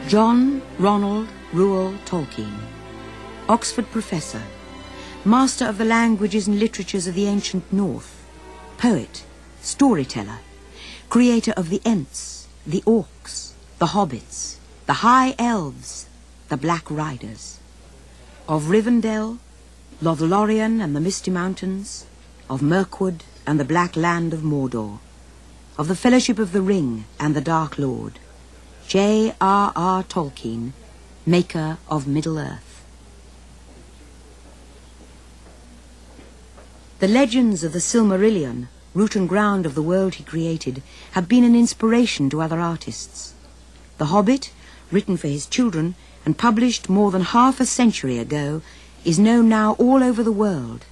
John Ronald Reuel Tolkien, Oxford professor, master of the languages and literatures of the ancient North, poet, storyteller, creator of the Ents, the Orcs, the Hobbits, the High Elves, the Black Riders, of Rivendell, Lothlorien and the Misty Mountains, of Mirkwood and the Black Land of Mordor, of the Fellowship of the Ring and the Dark Lord, J.R.R. Tolkien, maker of Middle Earth. The legends of the Silmarillion, root and ground of the world he created, have been an inspiration to other artists. The Hobbit, written for his children and published more than half a century ago, is known now all over the world,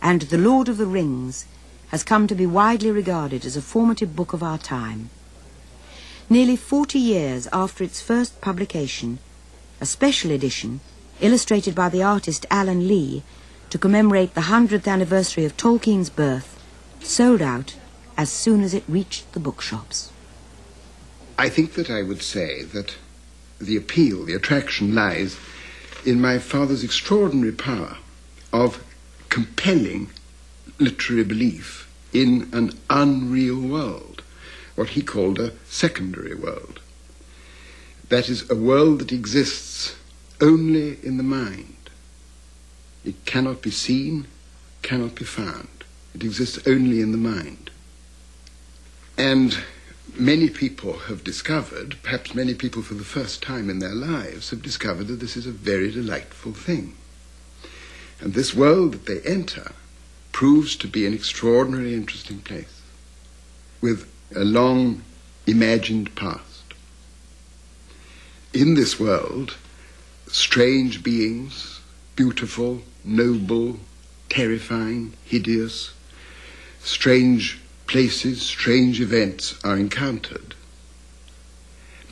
and The Lord of the Rings has come to be widely regarded as a formative book of our time. Nearly 40 years after its first publication, a special edition, illustrated by the artist Alan Lee, to commemorate the 100th anniversary of Tolkien's birth, sold out as soon as it reached the bookshops. I think that I would say that the appeal, the attraction lies in my father's extraordinary power of compelling literary belief in an unreal world, what he called a secondary world. That is, a world that exists only in the mind. It cannot be seen, cannot be found. It exists only in the mind. And many people have discovered, perhaps many people for the first time in their lives, have discovered that this is a very delightful thing. And this world that they enter proves to be an extraordinarily interesting place, with a long imagined past. In this world, strange beings, beautiful, noble, terrifying, hideous, strange places, strange events are encountered.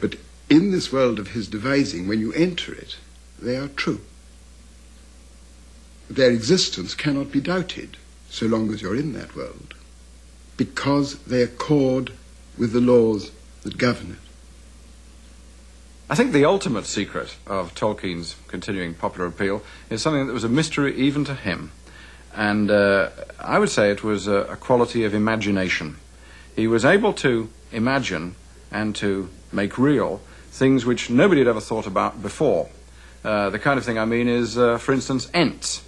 But in this world of his devising, when you enter it, they are true. Their existence cannot be doubted so long as you're in that world, because they accord with the laws that govern it. I think the ultimate secret of Tolkien's continuing popular appeal is something that was a mystery even to him. And I would say it was a quality of imagination. He was able to imagine and to make real things which nobody had ever thought about before. The kind of thing I mean is, for instance, Ents.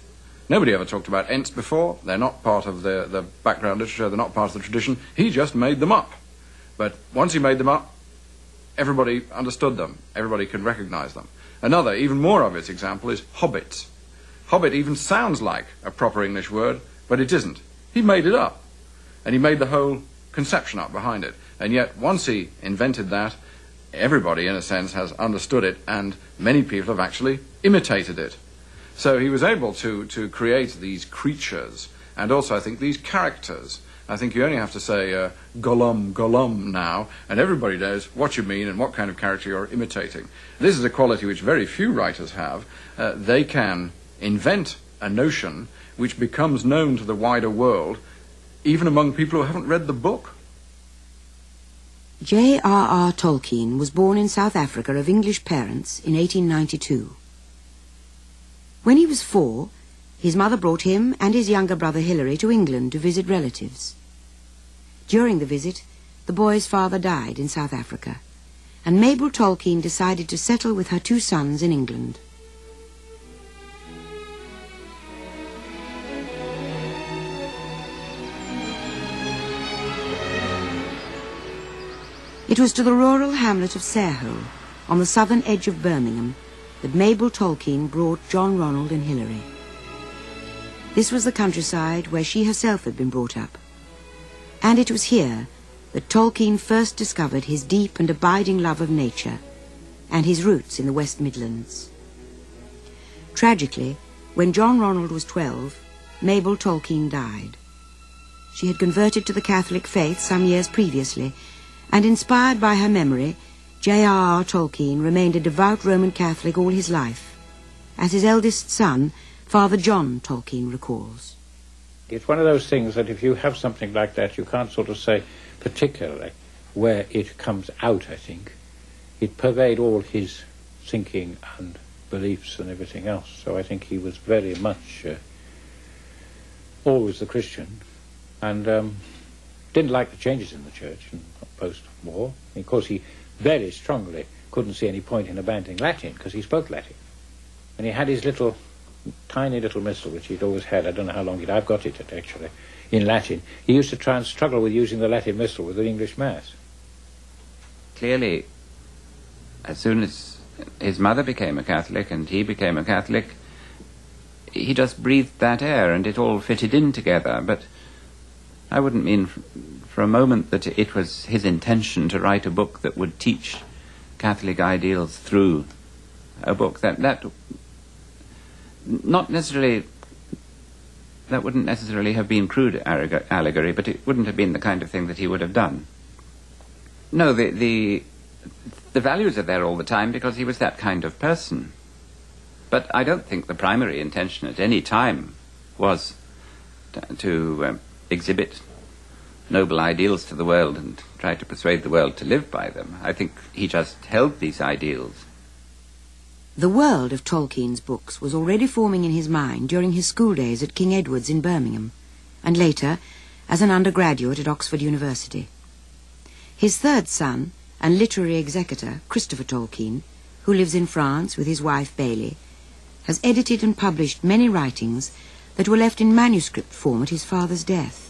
Nobody ever talked about Ents before. They're not part of the background literature. They're not part of the tradition. He just made them up. But once he made them up, everybody understood them. Everybody could recognize them. Another, even more obvious example is hobbits. Hobbit even sounds like a proper English word, but it isn't. He made it up. And he made the whole conception up behind it. And yet, once he invented that, everybody, in a sense, has understood it, and many people have actually imitated it. So he was able to create these creatures, and also, I think, these characters. I think you only have to say Gollum, Gollum now, and everybody knows what you mean and what kind of character you're imitating. This is a quality which very few writers have. They can invent a notion which becomes known to the wider world, even among people who haven't read the book. J.R.R. Tolkien was born in South Africa of English parents in 1892. When he was 4, his mother brought him and his younger brother Hilary to England to visit relatives. During the visit, the boy's father died in South Africa, and Mabel Tolkien decided to settle with her 2 sons in England. It was to the rural hamlet of Sarehole, on the southern edge of Birmingham, that Mabel Tolkien brought John Ronald and Hilary. This was the countryside where she herself had been brought up, and it was here that Tolkien first discovered his deep and abiding love of nature and his roots in the West Midlands. Tragically, when John Ronald was 12, Mabel Tolkien died. She had converted to the Catholic faith some years previously, and inspired by her memory, J.R.R. Tolkien remained a devout Roman Catholic all his life, as his eldest son, Father John Tolkien, recalls. It's one of those things that if you have something like that, you can't sort of say particularly where it comes out, I think. it pervade all his thinking and beliefs and everything else. So I think he was very much always the Christian, and didn't like the changes in the church in post-war. Of course, he very strongly couldn't see any point in abandoning Latin, because he spoke Latin. And he had his tiny little missal, which he'd always had. I don't know how long I've got it actually, in Latin. He used to try and struggle with using the Latin missal with the English Mass. Clearly, as soon as his mother became a Catholic and he became a Catholic, he just breathed that air and it all fitted in together. But I wouldn't mean for a moment that it was his intention to write a book that would teach Catholic ideals through a book that not necessarily, that wouldn't necessarily have been crude allegory, but it wouldn't have been the kind of thing that he would have done. No, the values are there all the time because he was that kind of person. But I don't think the primary intention at any time was to exhibit noble ideals to the world and try to persuade the world to live by them. I think he just held these ideals. The world of Tolkien's books was already forming in his mind during his school days at King Edward's in Birmingham, and later as an undergraduate at Oxford University. His third son and literary executor, Christopher Tolkien, who lives in France with his wife Bailey, has edited and published many writings that were left in manuscript form at his father's death.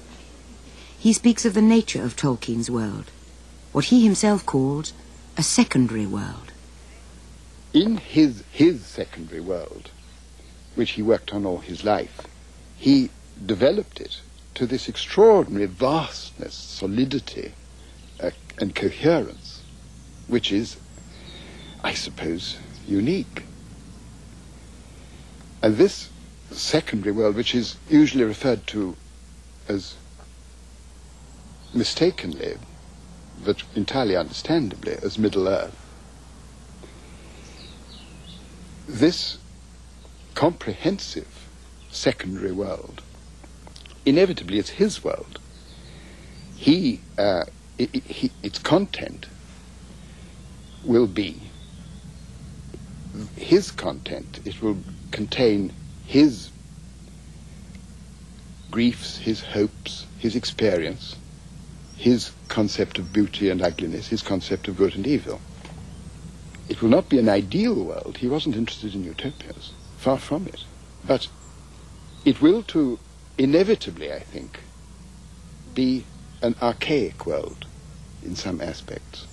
He speaks of the nature of Tolkien's world, what he himself calls a secondary world. In his secondary world, which he worked on all his life, he developed it to this extraordinary vastness, solidity, and coherence, which is, I suppose, unique. And this secondary world, which is usually referred to as mistakenly, but entirely understandably, as Middle Earth, this comprehensive secondary world, inevitably it's his world. Its content will be his content. It will contain his griefs, his hopes, his experience, his concept of beauty and ugliness, his concept of good and evil. It will not be an ideal world. He wasn't interested in utopias, far from it. But it will too, inevitably, I think, be an archaic world in some aspects.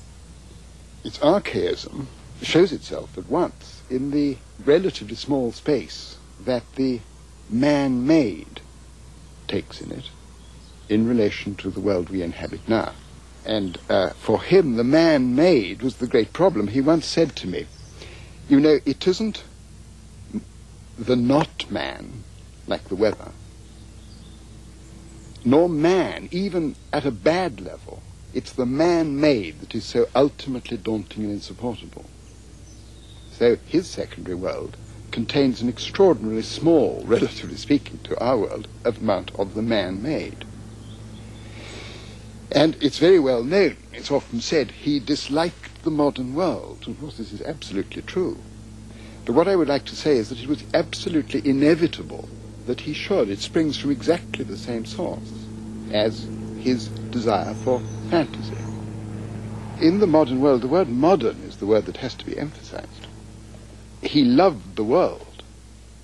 Its archaism shows itself at once in the relatively small space that the man-made takes in it in relation to the world we inhabit now. And for him, the man-made was the great problem. He once said to me, you know, it isn't the not man, like the weather, nor man, even at a bad level. It's the man-made that is so ultimately daunting and insupportable. So his secondary world contains an extraordinarily small, relatively speaking to our world, amount of the man-made. And it's very well known, it's often said, he disliked the modern world. And of course this is absolutely true. But what I would like to say is that it was absolutely inevitable that he should. It springs from exactly the same source as his desire for fantasy. In the modern world, the word modern is the word that has to be emphasized. He loved the world,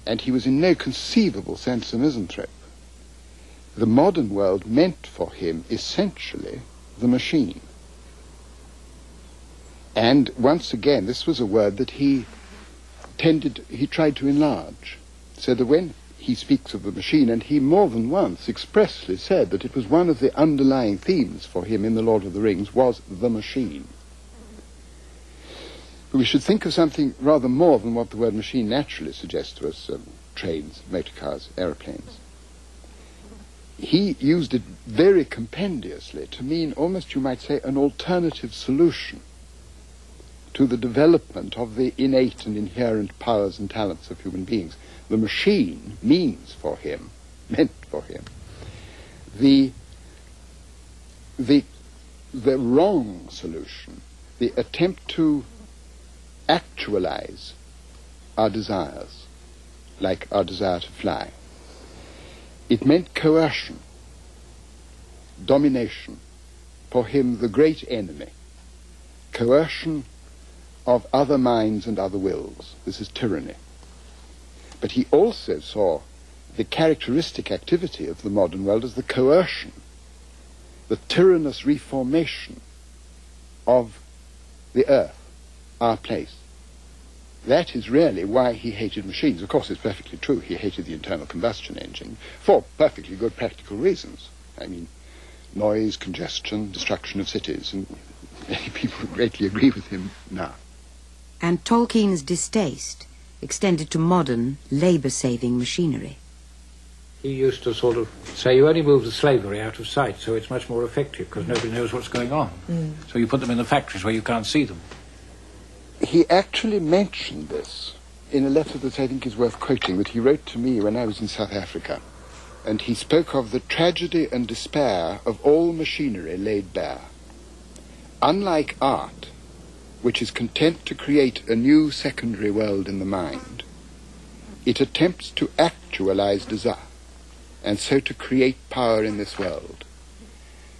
and he was in no conceivable sense a misanthrope. The modern world meant for him essentially the machine. And once again, this was a word that he tried to enlarge, so that when he speaks of the machine, and he more than once expressly said that it was one of the underlying themes for him in The Lord of the Rings was the machine. But we should think of something rather more than what the word machine naturally suggests to us, trains, motor cars, aeroplanes. He used it very compendiously to mean almost, you might say, an alternative solution to the development of the innate and inherent powers and talents of human beings. The machine meant for him, the wrong solution, the attempt to actualize our desires, like our desire to fly. It meant coercion, domination, for him the great enemy, coercion of other minds and other wills. This is tyranny. But he also saw the characteristic activity of the modern world as the coercion, the tyrannous reformation of the earth, our place. That is really why he hated machines. Of course, it's perfectly true. He hated the internal combustion engine for perfectly good practical reasons. I mean, noise, congestion, destruction of cities, and many people greatly agree with him now. And Tolkien's distaste extended to modern, labour-saving machinery. He used to sort of say, you only move the slavery out of sight, so it's much more effective, because nobody knows what's going on. So you put them in the factories where you can't see them. He actually mentioned this in a letter that I think is worth quoting, that he wrote to me when I was in South Africa. And he spoke of the tragedy and despair of all machinery laid bare. Unlike art, which is content to create a new secondary world in the mind, it attempts to actualize desire, and so to create power in this world.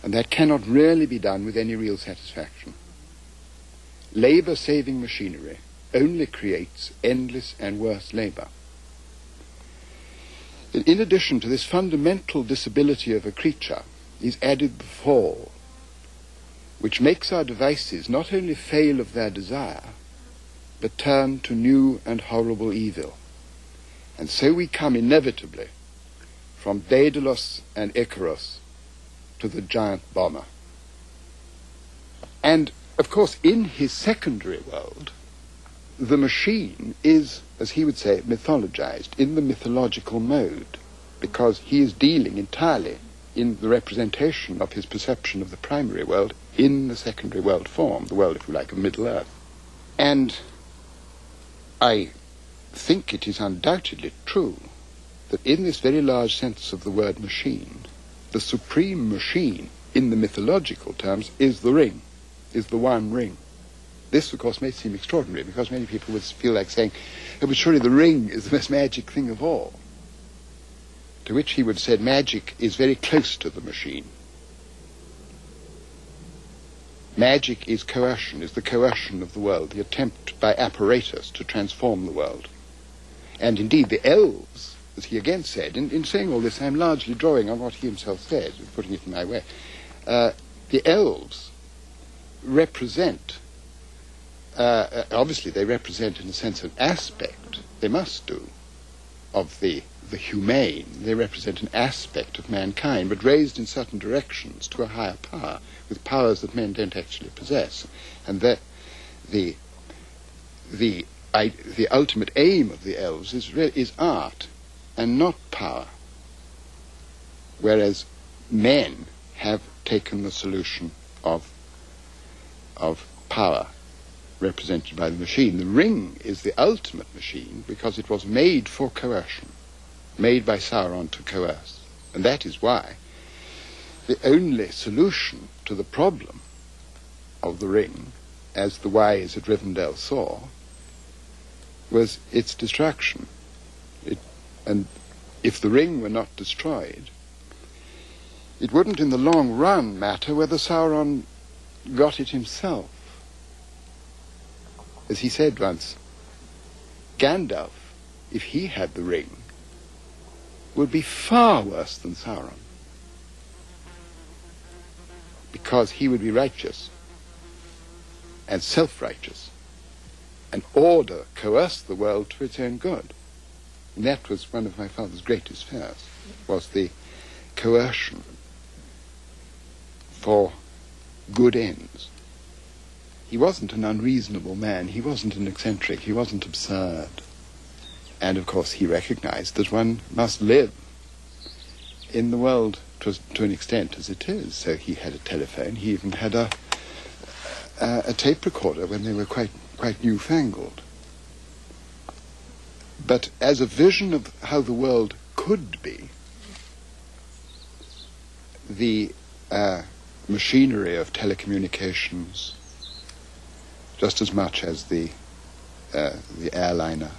And that cannot really be done with any real satisfaction. Labor-saving machinery only creates endless and worse labor. In addition to this fundamental disability of a creature is added the fall, which makes our devices not only fail of their desire, but turn to new and horrible evil. And so we come inevitably from Daedalus and Icarus to the giant bomber. And, of course, in his secondary world, the machine is, as he would say, mythologized, in the mythological mode, because he is dealing entirely in the representation of his perception of the primary world in the secondary world form, the world, if you like, of Middle Earth. And I think it is undoubtedly true that in this very large sense of the word machine, the supreme machine, in the mythological terms, is the ring, is the one ring. This, of course, may seem extraordinary, because many people would feel like saying, oh, but surely the ring is the most magic thing of all. To which he would have said, magic is very close to the machine. Magic is coercion, is the coercion of the world, the attempt by apparatus to transform the world. And indeed, the elves, as he again said, in saying all this, I'm largely drawing on what he himself said, putting it in my way. The elves represent, obviously they represent in a sense an aspect, they must do, of the humane. They represent an aspect of mankind, but raised in certain directions to a higher power, with powers that men don't actually possess. And that the ultimate aim of the elves is art and not power, whereas men have taken the solution of power represented by the machine. The ring is the ultimate machine because it was made for coercion, made by Sauron to coerce. And that is why the only solution to the problem of the ring, as the wise at Rivendell saw, was its destruction. And if the ring were not destroyed, it wouldn't in the long run matter whether Sauron got it himself. As he said once, Gandalf, if he had the ring, would be far worse than Sauron, because he would be righteous and self-righteous and coerce the world to its own good. And that was one of my father's greatest fears, was the coercion for good ends. He wasn't an unreasonable man, he wasn't an eccentric, he wasn't absurd. And of course he recognized that one must live in the world to an extent as it is. So he had a telephone, he even had a tape recorder when they were quite newfangled. But as a vision of how the world could be, the machinery of telecommunications, just as much as the the airliner.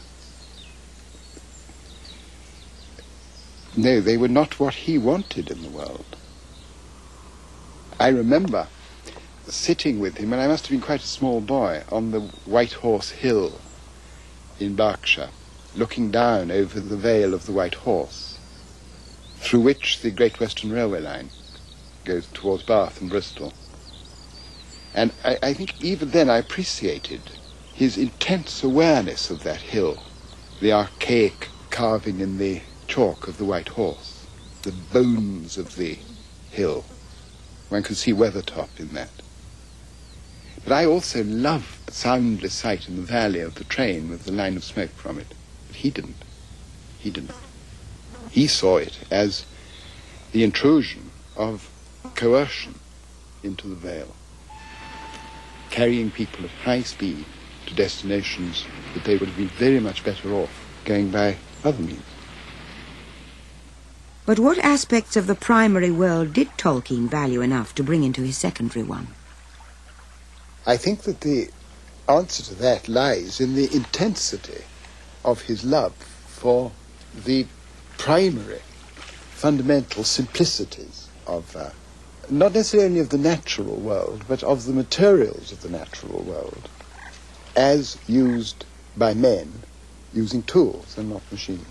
No, they were not what he wanted in the world. I remember sitting with him, and I must have been quite a small boy, on the White Horse Hill in Berkshire, looking down over the Vale of the White Horse, through which the Great Western Railway line goes towards Bath and Bristol. And I think even then I appreciated his intense awareness of that hill, the archaic carving in the chalk of the White Horse, the bones of the hill. One could see Weathertop in that. But I also loved the soundless sight in the valley of the train with the line of smoke from it. But he didn't. He didn't. He saw it as the intrusion of coercion into the Vale, carrying people at high speed to destinations that they would have been very much better off going by other means. But what aspects of the primary world did Tolkien value enough to bring into his secondary one? I think that the answer to that lies in the intensity of his love for the primary, fundamental simplicities of, not necessarily of the natural world, but of the materials of the natural world, as used by men, using tools and not machines.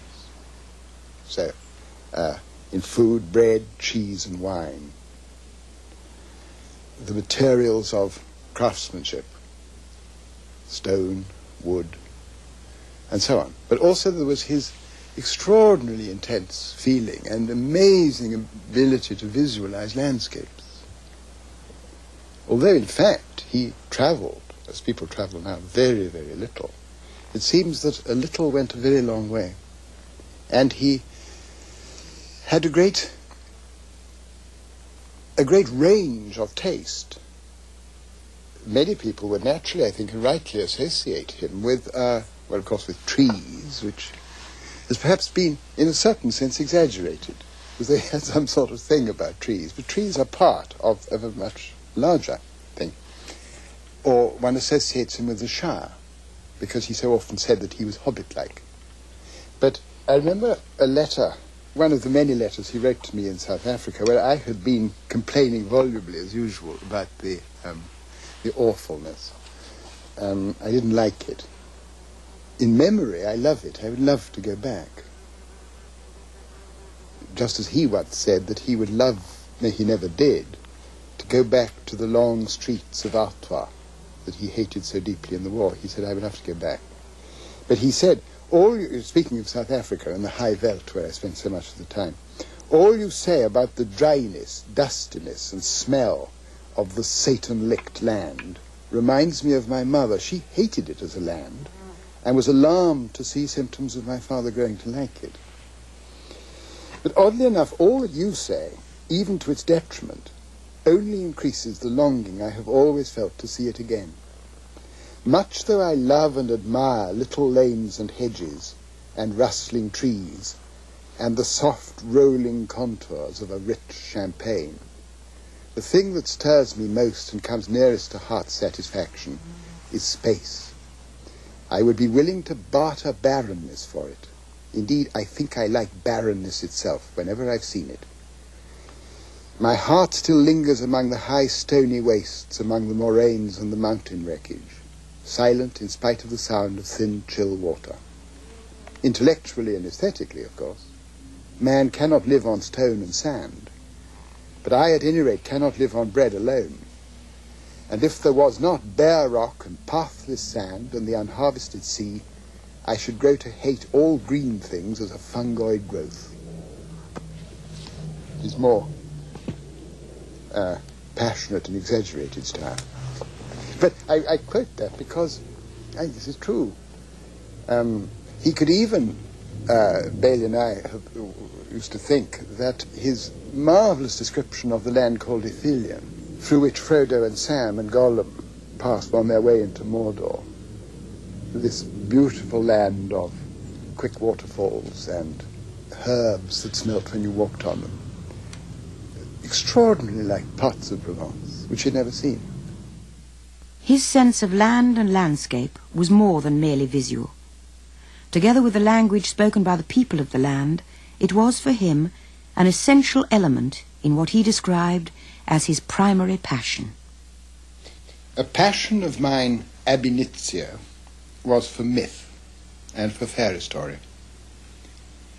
So, in food, bread, cheese, and wine, the materials of craftsmanship, stone, wood, and so on. But also there was his extraordinarily intense feeling and amazing ability to visualize landscapes. Although, in fact, he traveled, as people travel now, very, very little, it seems that a little went a very long way. And he had a great range of taste. Many people would naturally, I think, and rightly associate him with, well, of course, with trees, which has perhaps been, in a certain sense, exaggerated, because they had some sort of thing about trees. But trees are part of a much larger thing. Or one associates him with the Shire, because he so often said that he was hobbit-like. But I remember a letter, one of the many letters he wrote to me in South Africa, where I had been complaining volubly, as usual, about the awfulness. I didn't like it. In memory, I love it. I would love to go back. Just as he once said that he would love, no, he never did, to go back to the long streets of Artois that he hated so deeply in the war. He said, I would have to go back. But he said, speaking of South Africa and the high veld where I spent so much of the time, all you say about the dryness, dustiness, and smell of the Satan-licked land reminds me of my mother. She hated it as a land and was alarmed to see symptoms of my father growing to like it. But oddly enough, all that you say, even to its detriment, only increases the longing I have always felt to see it again. Much though I love and admire little lanes and hedges and rustling trees and the soft rolling contours of a rich champagne, the thing that stirs me most and comes nearest to heart satisfaction is space. I would be willing to barter barrenness for it. Indeed, I think I like barrenness itself whenever I've seen it. My heart still lingers among the high stony wastes, among the moraines and the mountain wreckage, silent in spite of the sound of thin, chill water. Intellectually and aesthetically, of course, man cannot live on stone and sand, but I, at any rate, cannot live on bread alone. And if there was not bare rock and pathless sand and the unharvested sea, I should grow to hate all green things as a fungoid growth. It is more passionate and exaggerated style. But I quote that because this is true. He could even, Bailey and I used to think that his marvellous description of the land called Ithilien, through which Frodo and Sam and Gollum passed on their way into Mordor, this beautiful land of quick waterfalls and herbs that smelt when you walked on them, extraordinarily like parts of Provence, which he'd never seen. His sense of land and landscape was more than merely visual. Together with the language spoken by the people of the land, it was for him an essential element in what he described as his primary passion. A passion of mine ab initio was for myth and for fairy story,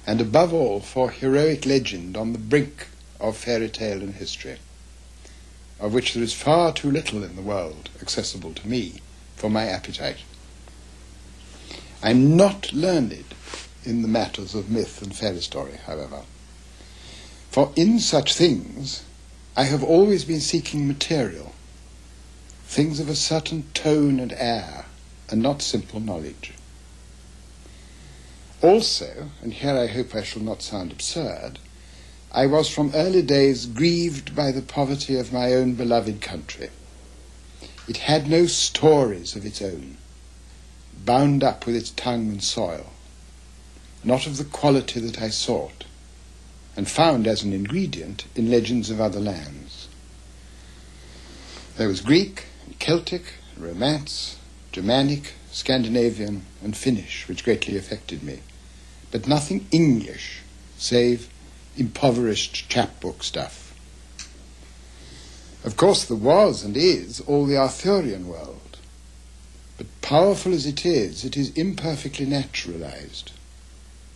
and above all for heroic legend on the brink of fairy tale and history, of which there is far too little in the world accessible to me for my appetite. I'm not learned in the matters of myth and fairy story, however, for in such things I have always been seeking material, things of a certain tone and air, and not simple knowledge. Also, and here I hope I shall not sound absurd, I was from early days grieved by the poverty of my own beloved country. It had no stories of its own, bound up with its tongue and soil, not of the quality that I sought, and found as an ingredient in legends of other lands. There was Greek, and Celtic, and Romance, Germanic, Scandinavian, and Finnish, which greatly affected me, but nothing English, save impoverished chapbook stuff. Of course there was and is all the Arthurian world, but powerful as it is imperfectly naturalized,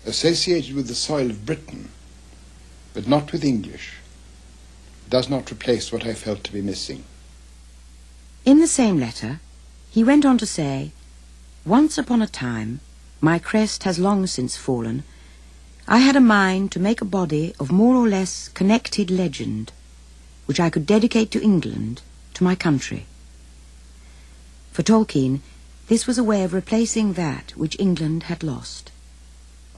associated with the soil of Britain, but not with English. It does not replace what I felt to be missing. In the same letter, he went on to say, "Once upon a time, my crest has long since fallen, I had a mind to make a body of more or less connected legend, which I could dedicate to England, to my country." For Tolkien, this was a way of replacing that which England had lost.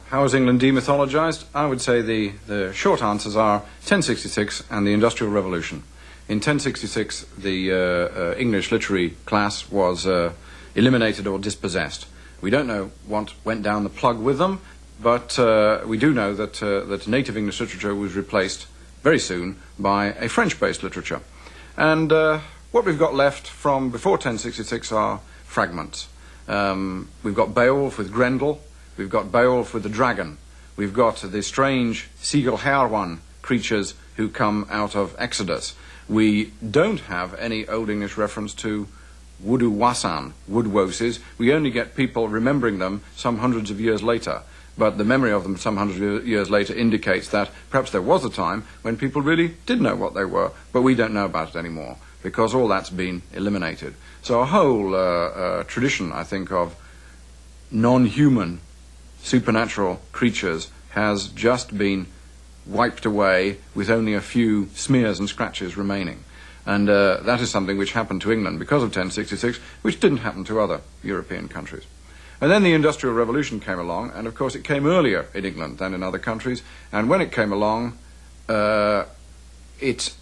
How was England demythologized? I would say the short answers are 1066 and the Industrial Revolution. In 1066, the English literary class was eliminated or dispossessed. We don't know what went down the plug with them, but we do know that native English literature was replaced very soon by a French-based literature. And what we've got left from before 1066 are fragments. We've got Beowulf with Grendel, we've got Beowulf with the dragon, we've got the strange Sigil-Herwan creatures who come out of Exodus. We don't have any Old English reference to Wudu-Wasan, wood-woses. We only get people remembering them some hundreds of years later. But the memory of them some hundreds of years later indicates that perhaps there was a time when people really did know what they were, but we don't know about it anymore, because all that's been eliminated. So a whole tradition, I think, of non-human supernatural creatures has just been wiped away with only a few smears and scratches remaining. And that is something which happened to England because of 1066, which didn't happen to other European countries. And then the Industrial Revolution came along, and of course it came earlier in England than in other countries, and when it came along, it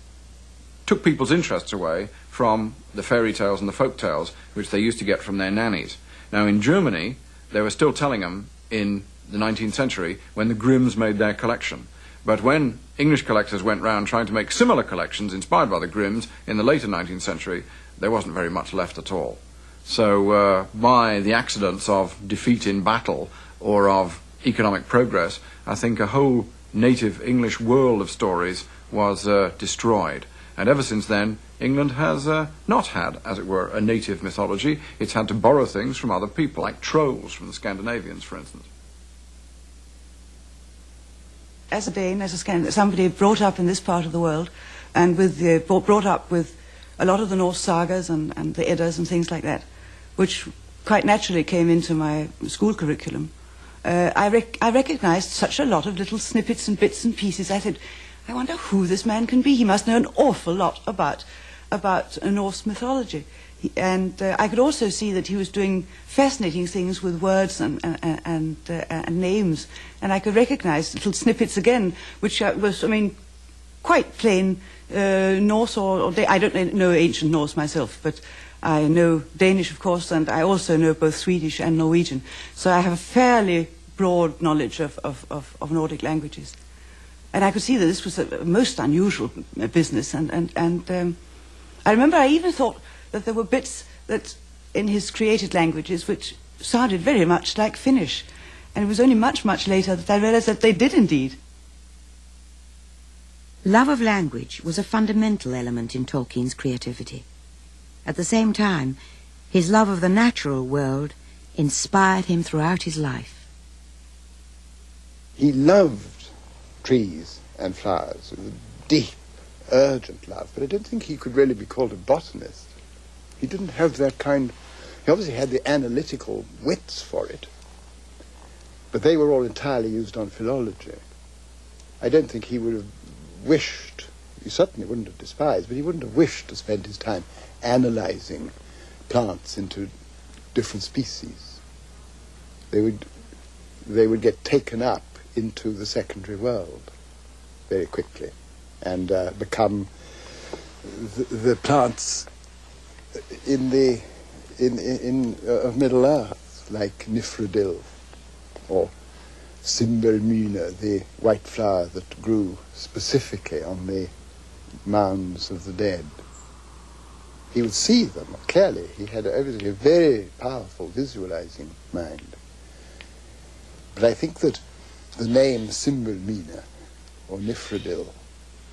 took people's interests away from the fairy tales and the folk tales which they used to get from their nannies. Now in Germany, they were still telling them in the 19th century when the Grimms made their collection. But when English collectors went round trying to make similar collections inspired by the Grimms in the later 19th century, there wasn't very much left at all. So by the accidents of defeat in battle or of economic progress, I think a whole native English world of stories was destroyed. And ever since then, England has not had, as it were, a native mythology. It's had to borrow things from other people, like trolls from the Scandinavians, for instance. As a Dane, as a somebody brought up in this part of the world, and brought up with a lot of the Norse sagas and the Eddas and things like that, which quite naturally came into my school curriculum, I recognized such a lot of little snippets and bits and pieces. I said, I wonder who this man can be. He must know an awful lot about Norse mythology. And I could also see that he was doing fascinating things with words and names. And I could recognize little snippets again, which was, I mean, quite plain Norse or I don't know ancient Norse myself, but I know Danish, of course, and I also know both Swedish and Norwegian. So I have a fairly broad knowledge of Nordic languages. And I could see that this was a most unusual business. And I remember I even thought that there were bits that in his created languages, which sounded very much like Finnish. And it was only much, much later that I realized that they did indeed. Love of language was a fundamental element in Tolkien's creativity. At the same time, his love of the natural world inspired him throughout his life. He loved trees and flowers with a deep, urgent love, but I don't think he could really be called a botanist. He didn't have that kind. He obviously had the analytical wits for it, but they were all entirely used on philology. I don't think he would have wished, he certainly wouldn't have despised, but he wouldn't have wished to spend his time analysing plants into different species. They would get taken up into the secondary world very quickly and become the plants of Middle Earth, like Nifredil or Simbelmyna, the white flower that grew specifically on the mounds of the dead. He would see them clearly. He had obviously a very powerful visualizing mind. But I think that the name Simbelmyna or Nifredil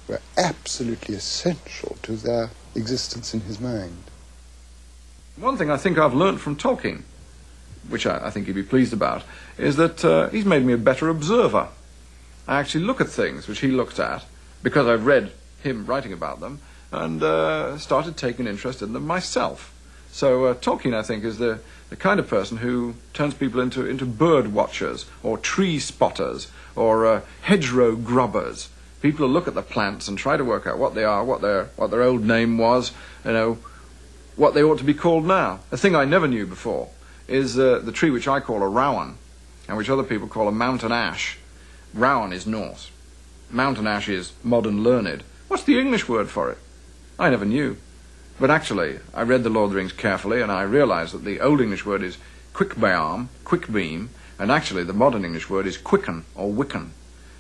were absolutely essential to their existence in his mind. One thing I think I've learnt from Tolkien, which I think he'd be pleased about, is that he's made me a better observer. I actually look at things which he looked at because I've read him writing about them and started taking interest in them myself. So Tolkien, I think, is the kind of person who turns people into bird watchers or tree spotters or hedgerow grubbers. People who look at the plants and try to work out what they are, what their old name was, what they ought to be called now. A thing I never knew before is the tree which I call a rowan and which other people call a mountain ash. Rowan is Norse. Mountain ash is modern learned. What's the English word for it? I never knew. But actually, I read the Lord of the Rings carefully and I realized that the Old English word is quickbeam, quickbeam, and actually the modern English word is quicken or wicken.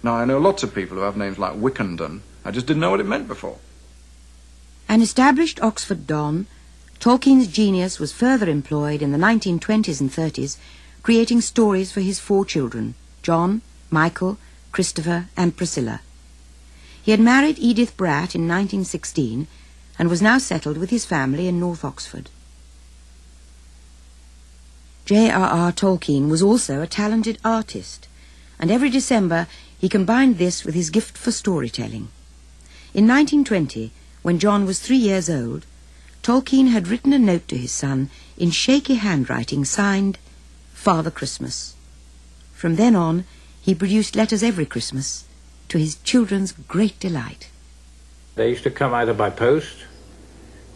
Now, I know lots of people who have names like Wickenden. I just didn't know what it meant before. An established Oxford don, Tolkien's genius was further employed in the 1920s and 30s, creating stories for his 4 children, John, Michael, Christopher and Priscilla. He had married Edith Bratt in 1916 and was now settled with his family in North Oxford. J.R.R.Tolkien was also a talented artist, and every December he combined this with his gift for storytelling. In 1920, when John was 3 years old, Tolkien had written a note to his son in shaky handwriting signed, Father Christmas. From then on, he produced letters every Christmas, to his children's great delight. They used to come either by post,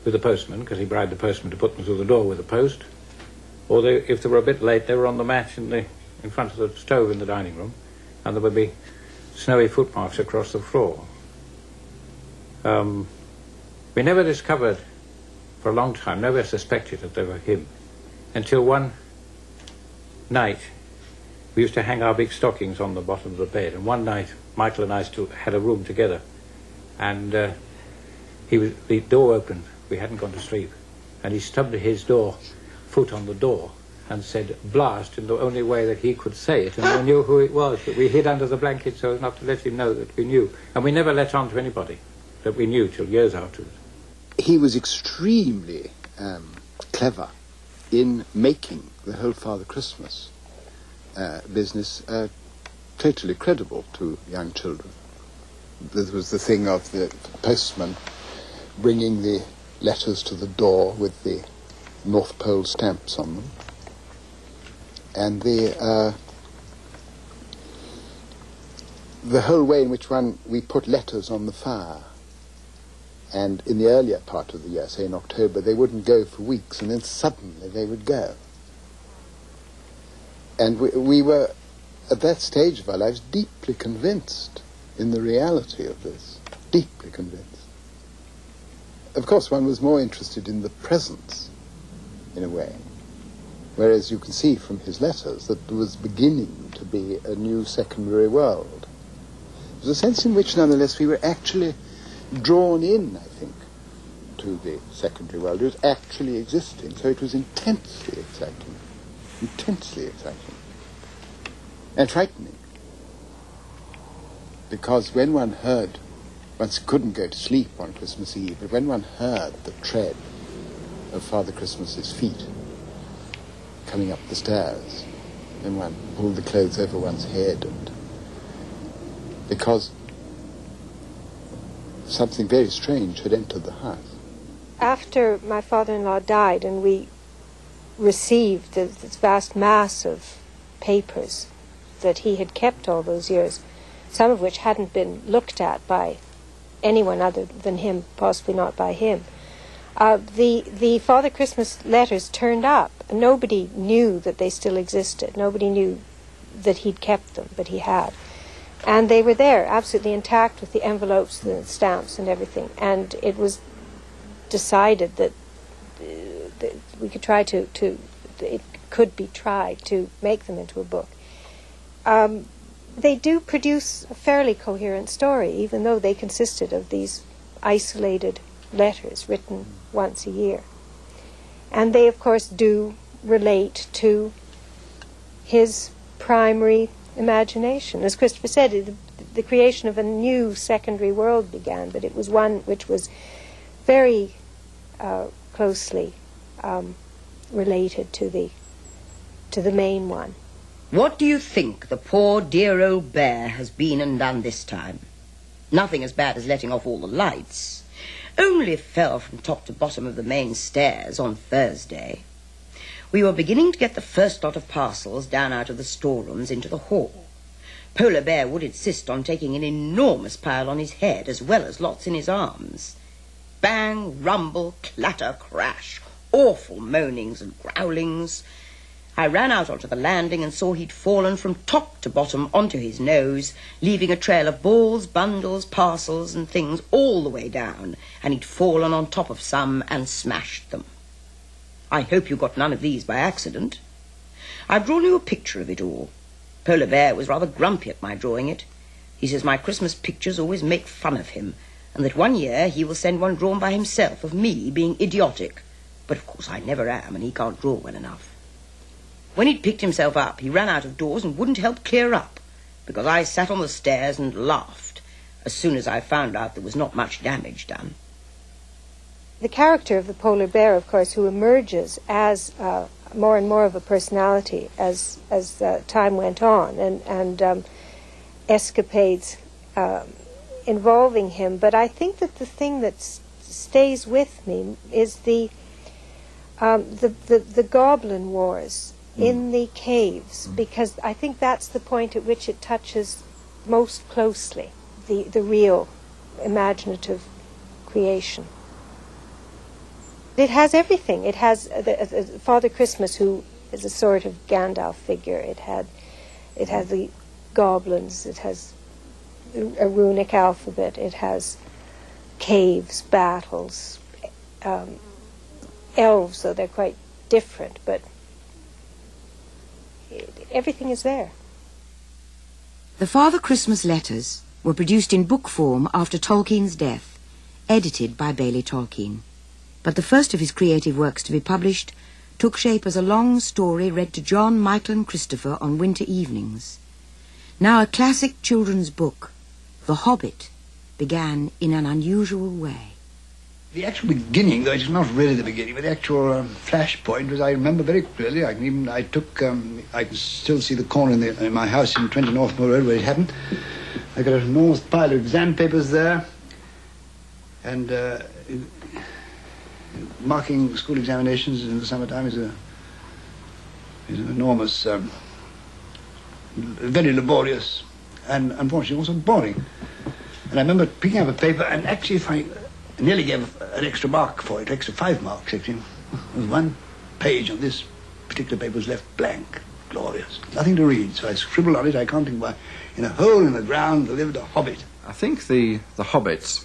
with the postman, because he bribed the postman to put them through the door with the post, or if they were a bit late, they were on the mat in front of the stove in the dining room, and there would be snowy footmarks across the floor. We never discovered, for a long time, never suspected that they were him, until one night we used to hang our big stockings on the bottom of the bed, and one night Michael and I still had a room together, and the door opened. We hadn't gone to sleep, and he stubbed his foot on the door and said blast in the only way that he could say it, and we knew who it was, but we hid under the blanket so as not to let him know that we knew, and we never let on to anybody that we knew till years afterwards. He was extremely clever in making the whole Father Christmas business totally credible to young children. There was the thing of the postman bringing the letters to the door with the North Pole stamps on them, and the whole way in which we put letters on the fire. And in the earlier part of the year, say in October, they wouldn't go for weeks, and then suddenly they would go. And we were, at that stage of our lives, deeply convinced in the reality of this, deeply convinced. Of course, one was more interested in the presents, in a way, whereas you can see from his letters that there was beginning to be a new secondary world. There was a sense in which, nonetheless, we were actually drawn in, I think, into the secondary world. It was actually existing, so it was intensely exciting. Intensely exciting. And frightening. Because when one heard, one couldn't go to sleep on Christmas Eve, but when one heard the tread of Father Christmas's feet coming up the stairs, then one pulled the clothes over one's head, and because something very strange had entered the house. After my father-in-law died and we received this vast mass of papers that he had kept all those years, some of which hadn't been looked at by anyone other than him, possibly not by him, the Father Christmas letters turned up. Nobody knew that they still existed. Nobody knew that he'd kept them, but he had. And they were there, absolutely intact, with the envelopes, the stamps, and everything. And it was decided that we could try it could be tried to make them into a book. They do produce a fairly coherent story, even though they consisted of these isolated letters written once a year. And they, of course, do relate to his primary imagination. As Christopher said, the creation of a new secondary world began, but it was one which was very closely related to the main one. What do you think the poor dear old bear has been and done this time? Nothing as bad as letting off all the lights. Only fell from top to bottom of the main stairs on Thursday. We were beginning to get the first lot of parcels down out of the storerooms into the hall. Polar Bear would insist on taking an enormous pile on his head as well as lots in his arms. Bang, rumble, clatter, crash, awful moanings and growlings. I ran out onto the landing and saw he'd fallen from top to bottom onto his nose, leaving a trail of balls, bundles, parcels and things all the way down, and he'd fallen on top of some and smashed them. I hope you got none of these by accident. I've drawn you a picture of it all. Polar Bear was rather grumpy at my drawing it. He says my Christmas pictures always make fun of him, and that one year he will send one drawn by himself of me being idiotic. But of course I never am, and he can't draw well enough. When he'd picked himself up, he ran out of doors and wouldn't help clear up, because I sat on the stairs and laughed as soon as I found out there was not much damage done. The character of the polar bear, of course, who emerges as more and more of a personality as time went on, and escapades involving him. But I think that the thing that stays with me is the goblin wars in the caves, because I think that's the point at which it touches most closely the real imaginative creation. It has everything. It has Father Christmas, who is a sort of Gandalf figure. It had the goblins. It has a runic alphabet. It has caves, battles, elves, though they're quite different, but everything is there. The Father Christmas letters were produced in book form after Tolkien's death, edited by Bailey Tolkien. But the first of his creative works to be published took shape as a long story read to John, Michael and Christopher on winter evenings. Now a classic children's book, The Hobbit, began in an unusual way. The actual beginning, though it's not really the beginning, but the actual flashpoint was, I remember very clearly. I can still see the corner in my house in 20 Northmore Road where it happened. I got an enormous pile of exam papers there, and marking school examinations in the summertime is an enormous, very laborious, and unfortunately also boring. And I remember picking up a paper, and actually if I nearly gave an extra mark for it, extra 5 marks, actually. There was one page on this particular paper was left blank. Glorious. Nothing to read, so I scribbled on it. I can't think why. In a hole in the ground lived a hobbit. I think the hobbits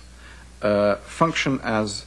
function as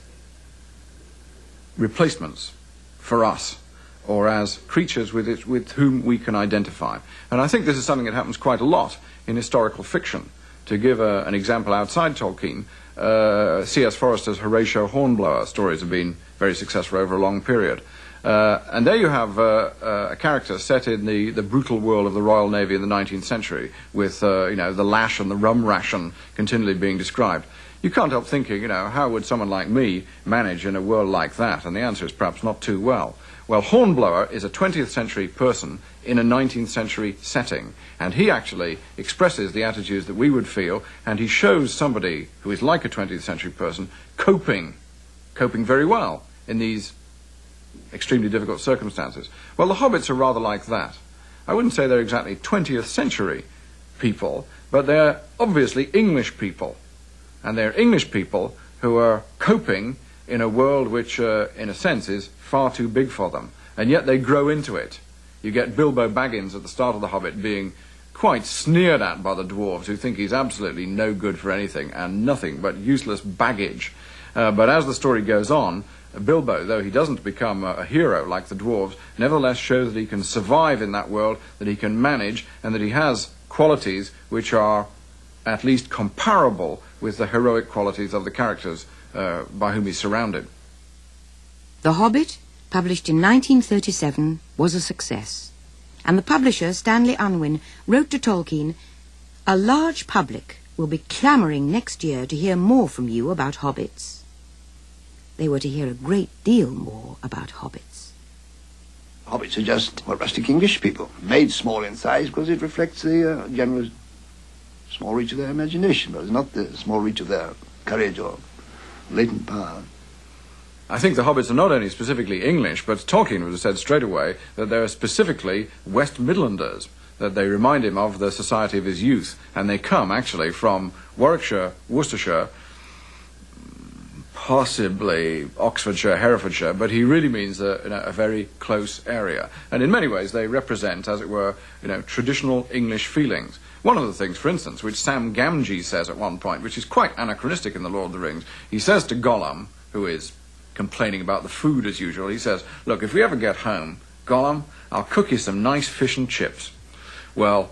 replacements for us, or as creatures with whom we can identify. And I think this is something that happens quite a lot in historical fiction. To give an example outside Tolkien, C.S. Forester's Horatio Hornblower stories have been very successful over a long period. And there you have a character set in the brutal world of the Royal Navy in the 19th century, with the lash and the rum ration continually being described. You can't help thinking, how would someone like me manage in a world like that? And the answer is perhaps not too well. Well, Hornblower is a 20th century person in a 19th century setting, and he actually expresses the attitudes that we would feel, and he shows somebody who is like a 20th century person coping very well in these extremely difficult circumstances. Well, the hobbits are rather like that. I wouldn't say they're exactly 20th century people, but they're obviously English people. And they're English people who are coping in a world which, in a sense, is far too big for them. And yet they grow into it. You get Bilbo Baggins at the start of The Hobbit being quite sneered at by the dwarves, who think he's absolutely no good for anything and nothing but useless baggage. But as the story goes on, Bilbo, though he doesn't become a hero like the dwarves, nevertheless shows that he can survive in that world, that he can manage, and that he has qualities which are at least comparable with the heroic qualities of the characters by whom he's surrounded. The Hobbit, published in 1937, was a success, and the publisher, Stanley Unwin, wrote to Tolkien, "A large public will be clamouring next year to hear more from you about hobbits." They were to hear a great deal more about hobbits. Hobbits are just rustic English people, made small in size because it reflects the general small reach of their imagination, but it's not the small reach of their courage or latent power. I think the hobbits are not only specifically English, but Tolkien would have said straight away that they're specifically West Midlanders, that they remind him of the society of his youth, and they come actually from Warwickshire, Worcestershire, possibly Oxfordshire, Herefordshire, but he really means a very close area. And in many ways they represent, as it were, traditional English feelings. One of the things, for instance, which Sam Gamgee says at one point, which is quite anachronistic in The Lord of the Rings, he says to Gollum, who is complaining about the food as usual, he says, "Look, if we ever get home, Gollum, I'll cook you some nice fish and chips." Well,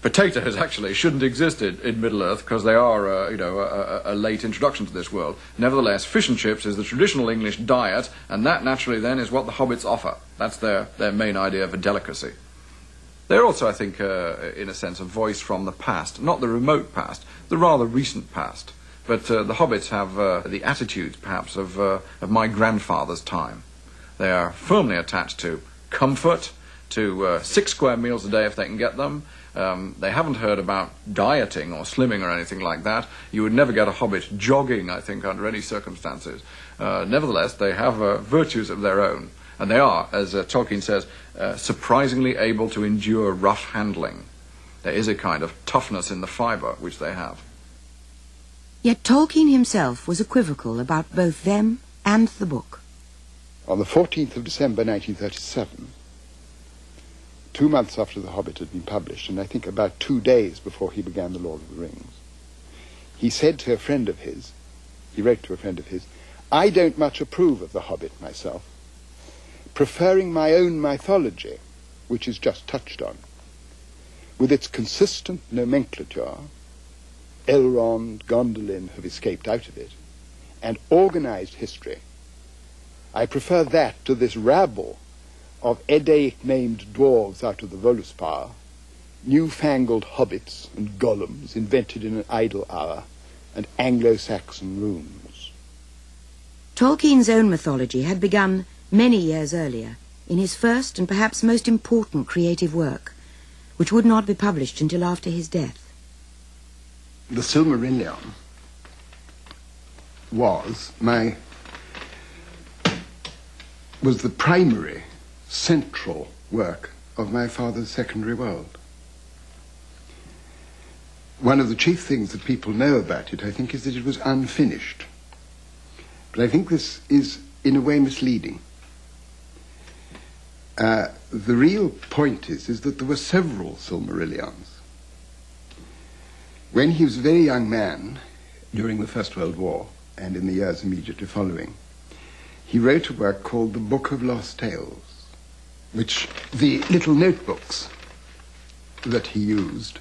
potatoes actually shouldn't exist in Middle Earth because they are, a late introduction to this world. Nevertheless, fish and chips is the traditional English diet, and that naturally then is what the hobbits offer. That's their main idea of a delicacy. They're also, I think, in a sense, a voice from the past, not the remote past, the rather recent past. But the hobbits have the attitudes, perhaps, of my grandfather's time. They are firmly attached to comfort, to 6 square meals a day if they can get them. They haven't heard about dieting or slimming or anything like that. You would never get a hobbit jogging, I think, under any circumstances. Nevertheless, they have virtues of their own. And they are, as Tolkien says, surprisingly able to endure rough handling. There is a kind of toughness in the fibre which they have. Yet Tolkien himself was equivocal about both them and the book. On the 14th of December 1937, 2 months after The Hobbit had been published, and I think about 2 days before he began The Lord of the Rings, he said to a friend of his, he wrote to a friend of his, "I don't much approve of The Hobbit myself, preferring my own mythology, which is just touched on, with its consistent nomenclature. Elrond, Gondolin have escaped out of it, and organized history. I prefer that to this rabble of Edaic-named dwarves out of the Voluspar, new-fangled hobbits and golems invented in an idle hour, and Anglo-Saxon runes." Tolkien's own mythology had begun many years earlier, in his first and perhaps most important creative work, which would not be published until after his death. The Silmarillion was the primary, central work of my father's secondary world. One of the chief things that people know about it, I think, is that it was unfinished. But I think this is, in a way, misleading. The real point is that there were several Silmarillions. When he was a very young man, during the First World War, and in the years immediately following, he wrote a work called The Book of Lost Tales, which the little notebooks that he used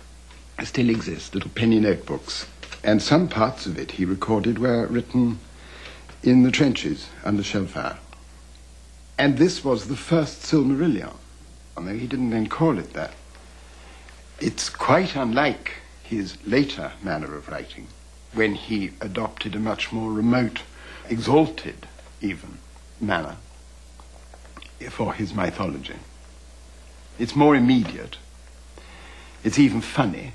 still exist, little penny notebooks, And some parts of it, he recorded, were written in the trenches under shell fire. And this was the first Silmarillion, although he didn't then call it that. It's quite unlike his later manner of writing, when he adopted a much more remote, exalted even, manner for his mythology. It's more immediate. It's even funny.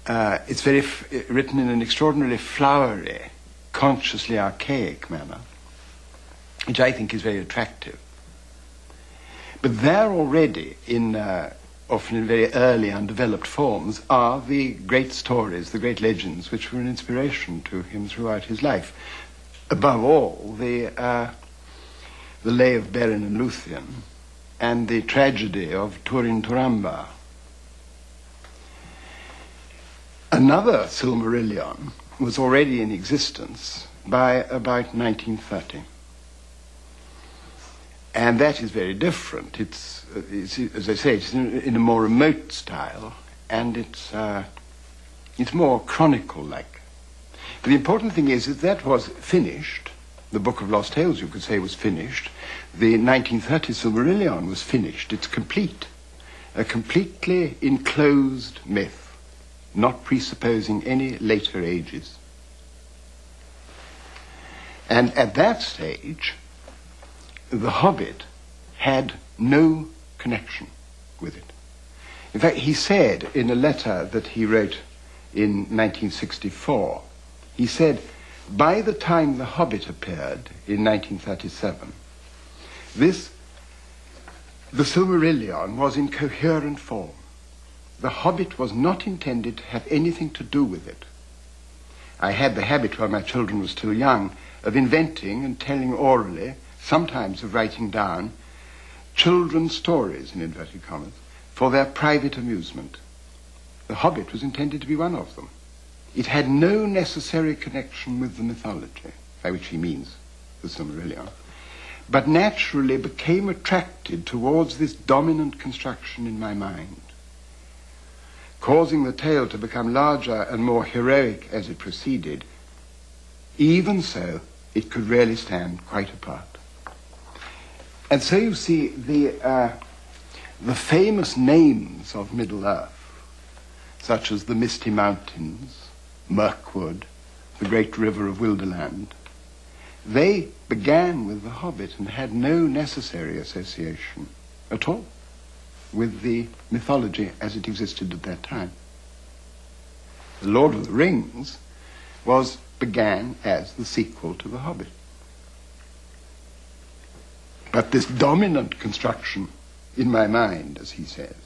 It's written in an extraordinarily flowery, consciously archaic manner, which I think is very attractive. But there already, often in very early undeveloped forms, are the great stories, the great legends, which were an inspiration to him throughout his life. Above all, the Lay of Beren and Luthien, and the tragedy of Turin Turambar. Another Silmarillion was already in existence by about 1930. And that is very different. It's as I say, it's in a more remote style, and it's more chronicle-like. But the important thing is that was finished. The Book of Lost Tales, you could say, was finished. The 1930 Silmarillion was finished. It's complete. A completely enclosed myth, not presupposing any later ages. And at that stage, The Hobbit had no connection with it. In fact, he said in a letter that he wrote in 1964, he said, by the time The Hobbit appeared in 1937, the Silmarillion was in coherent form. The Hobbit was not intended to have anything to do with it. I had the habit, while my children were still young, of inventing and telling orally, sometimes of writing down, children's stories, in inverted commas, for their private amusement. The Hobbit was intended to be one of them. It had no necessary connection with the mythology, by which he means the Silmarillion, but naturally became attracted towards this dominant construction in my mind, causing the tale to become larger and more heroic as it proceeded. Even so, it could really stand quite apart. And so you see the famous names of Middle-earth, such as the Misty Mountains, Mirkwood, the great river of Wilderland, they began with The Hobbit and had no necessary association at all with the mythology as it existed at that time. The Lord of the Rings began as the sequel to The Hobbit. But this dominant construction in my mind, as he says,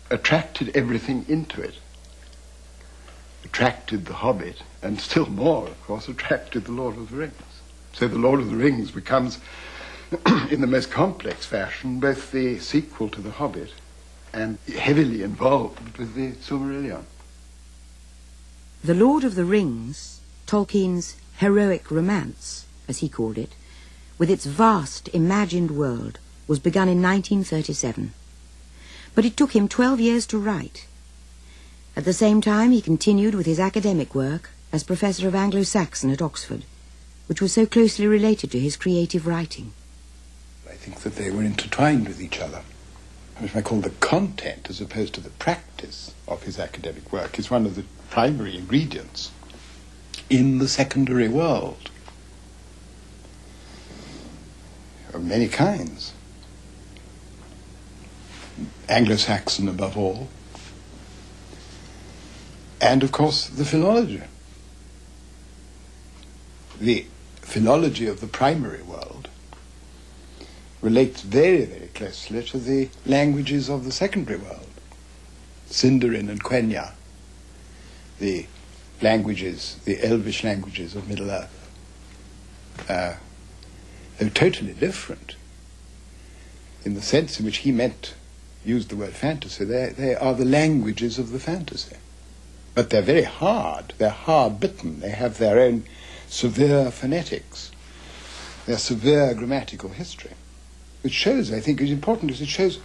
attracted everything into it. Attracted The Hobbit, and still more, of course, attracted The Lord of the Rings. So The Lord of the Rings becomes, in the most complex fashion, both the sequel to The Hobbit and heavily involved with the Silmarillion. The Lord of the Rings, Tolkien's heroic romance, as he called it, with its vast imagined world, was begun in 1937. But it took him 12 years to write. At the same time, he continued with his academic work as Professor of Anglo-Saxon at Oxford, which was so closely related to his creative writing. I think that they were intertwined with each other. Which I call the content, as opposed to the practice of his academic work, is one of the primary ingredients in the secondary world of many kinds. Anglo-Saxon above all, and of course the philology. The philology of the primary world relates very, very closely to the languages of the secondary world. Sindarin and Quenya, the languages, the Elvish languages of Middle-earth, they're totally different in the sense in which he used the word fantasy. They are the languages of the fantasy. But they're very hard. They're hard-bitten. They have their own severe phonetics, their severe grammatical history, which shows, I think, is important, because it shows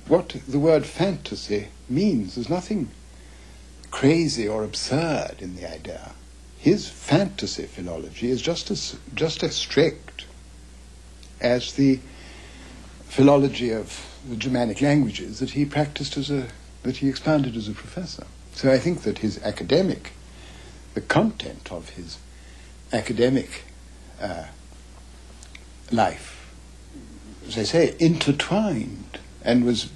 what the word fantasy means. There's nothing crazy or absurd in the idea. His fantasy philology is just as strict as the philology of the Germanic languages that he practiced that he expounded as a professor. So I think that the content of his academic life, as I say, intertwined and was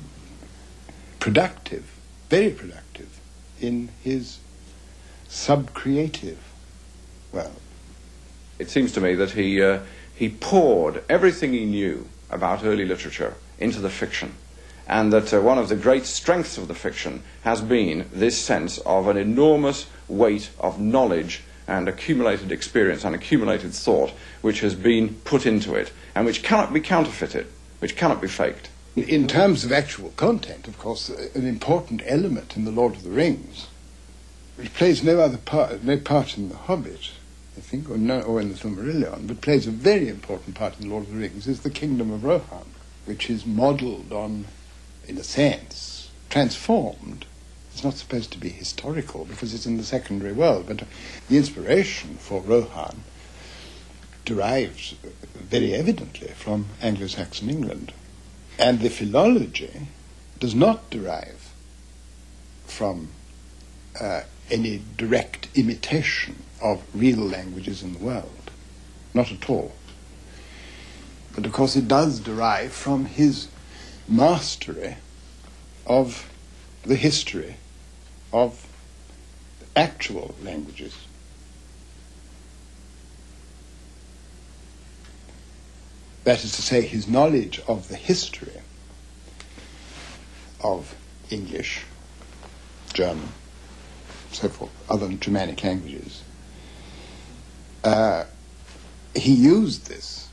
productive, very productive, in his sub-creative world. It seems to me that he poured everything he knew about early literature into the fiction, and that one of the great strengths of the fiction has been this sense of an enormous weight of knowledge and accumulated experience and accumulated thought which has been put into it and which cannot be counterfeited, which cannot be faked. In terms of actual content, of course, an important element in The Lord of the Rings, which plays no part in The Hobbit, I think, or in the Silmarillion, but plays a very important part in The Lord of the Rings, is the kingdom of Rohan, which is modelled on, in a sense, transformed. It's not supposed to be historical because it's in the secondary world, but the inspiration for Rohan derives very evidently from Anglo-Saxon England. And the philology does not derive from any direct imitation of real languages in the world. Not at all. But of course it does derive from his mastery of the history of actual languages. That is to say, his knowledge of the history of English, German, so forth, other Germanic languages. He used this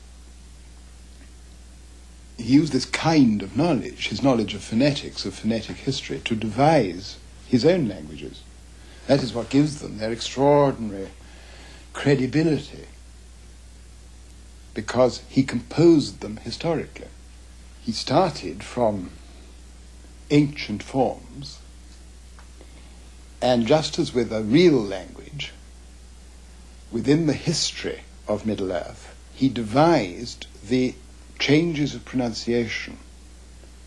kind of knowledge, his knowledge of phonetics, of phonetic history, to devise his own languages. That is what gives them their extraordinary credibility, because he composed them historically. He started from ancient forms, and just as with a real language, within the history of Middle Earth, he devised the changes of pronunciation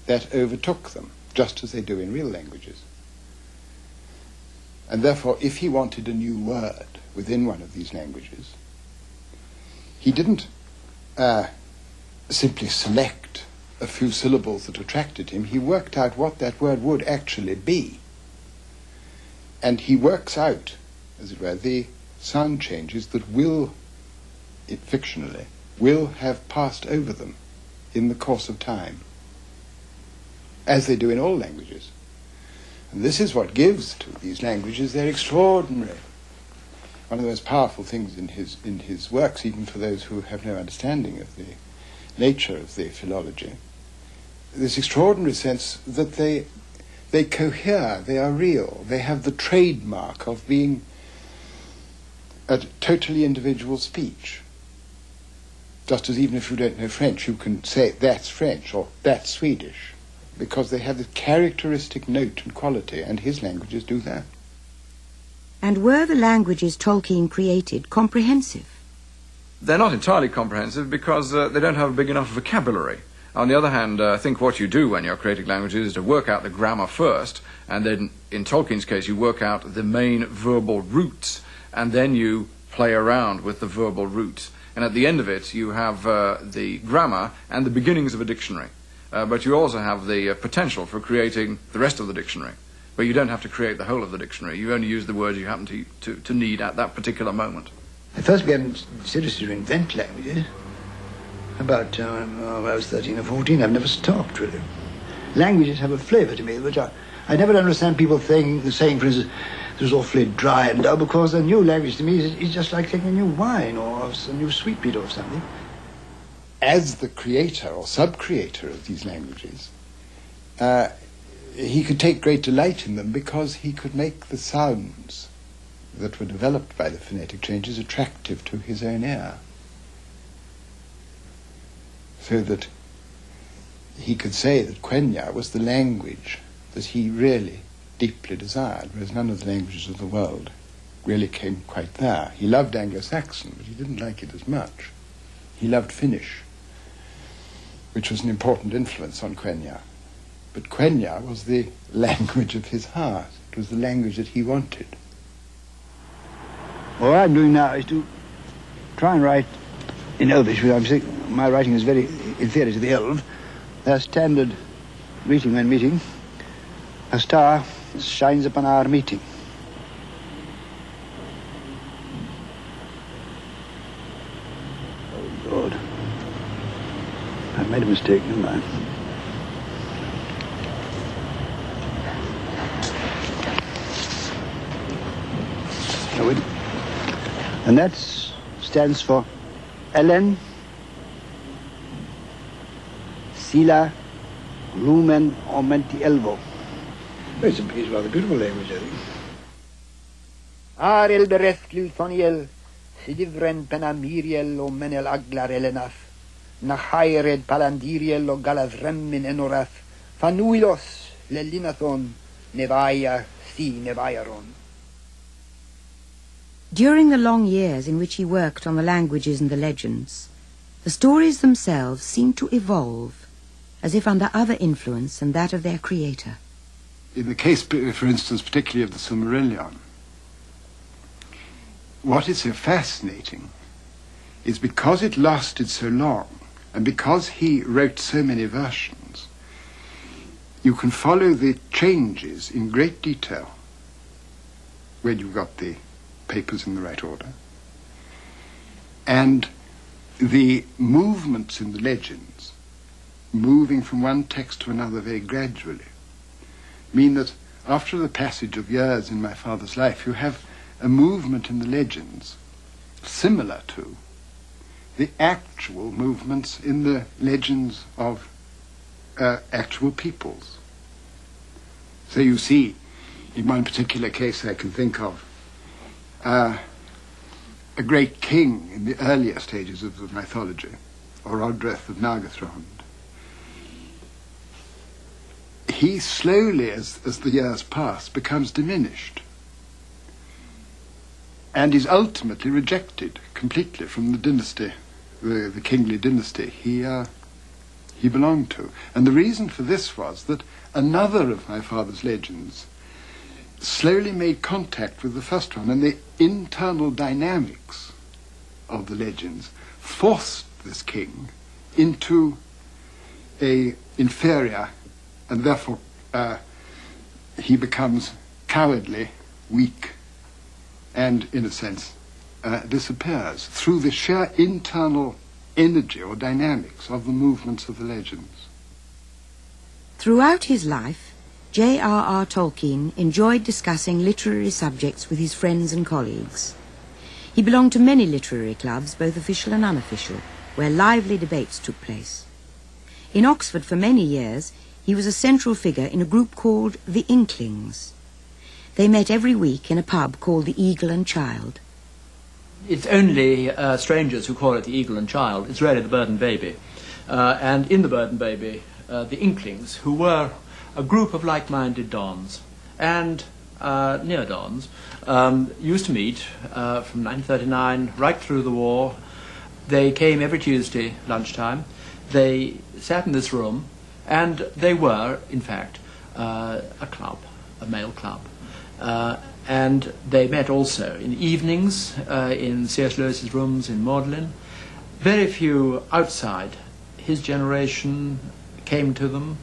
that overtook them, just as they do in real languages. And therefore, if he wanted a new word within one of these languages, he didn't simply select a few syllables that attracted him. He worked out what that word would actually be. And he works out, as it were, the sound changes that will, fictionally, will have passed over them in the course of time, as they do in all languages. And this is what gives to these languages their extraordinary, one of the most powerful things in his works, even for those who have no understanding of the nature of the philology, this extraordinary sense that they cohere, they are real, they have the trademark of being a totally individual speech. Just as even if you don't know French, you can say that's French or that's Swedish, because they have the characteristic note and quality, and his languages do that. And were the languages Tolkien created comprehensive? They're not entirely comprehensive because they don't have a big enough vocabulary. On the other hand, I think what you do when you're creating languages is to work out the grammar first, and then, in Tolkien's case, you work out the main verbal roots, and then you play around with the verbal roots. And at the end of it, you have the grammar and the beginnings of a dictionary. But you also have the potential for creating the rest of the dictionary. But you don't have to create the whole of the dictionary. You only use the words you happen to need at that particular moment. I first began seriously to invent languages about when I was 13 or 14. I've never stopped, really. Languages have a flavour to me, which I never understand people saying, for instance, it was awfully dry and dull, because a new language to me is just like taking a new wine or a new sweetmeat or something. As the creator or sub-creator of these languages, he could take great delight in them because he could make the sounds that were developed by the phonetic changes attractive to his own ear, so that he could say that Quenya was the language that he really deeply desired, whereas none of the languages of the world really came quite there. He loved Anglo-Saxon, but he didn't like it as much. He loved Finnish, which was an important influence on Quenya. But Quenya was the language of his heart. It was the language that he wanted. What I'm doing now is to try and write in Elvish, because my writing is very inferior to the Elv. Their standard greeting when meeting: a star shines upon our meeting. Oh, Lord. I've made a mistake, haven't I? And that stands for Ellen, Sila, Lumen, Aumenti Elvo. It's a rather beautiful language, I think. Arel berethglil thoniel, sidivren penamiriel o menel aglar elenath, nachaired palandiriel o galathremmin enorath, fanuilos lelinathon, nevaya si nevayaron. During the long years in which he worked on the languages and the legends, the stories themselves seemed to evolve, as if under other influence than that of their creator. In the case, for instance, particularly of the Silmarillion, what is so fascinating is because it lasted so long, and because he wrote so many versions, you can follow the changes in great detail when you've got the papers in the right order. And the movements in the legends, moving from one text to another very gradually, mean that after the passage of years in my father's life, you have a movement in the legends similar to the actual movements in the legends of actual peoples. So you see, in one particular case I can think of, a great king in the earlier stages of the mythology, Orodreth of Nargothrond. He slowly, as the years pass, becomes diminished and is ultimately rejected completely from the dynasty, the kingly dynasty he belonged to. And the reason for this was that another of my father's legends slowly made contact with the first one, and the internal dynamics of the legends forced this king into a inferior, and therefore he becomes cowardly, weak, and in a sense disappears through the sheer internal energy or dynamics of the movements of the legends. Throughout his life, J.R.R.Tolkien enjoyed discussing literary subjects with his friends and colleagues. He belonged to many literary clubs, both official and unofficial, where lively debates took place. In Oxford for many years, he was a central figure in a group called the Inklings. They met every week in a pub called the Eagle and Child. It's only strangers who call it the Eagle and Child. It's really the Bird and Baby. And in the Bird and Baby, the Inklings, who were a group of like-minded dons and neo-dons, used to meet from 1939 right through the war. They came every Tuesday lunchtime. They sat in this room, and they were, in fact, a club, a male club. And they met also in evenings in C.S. Lewis's rooms in Magdalen. Very few outside his generation came to them.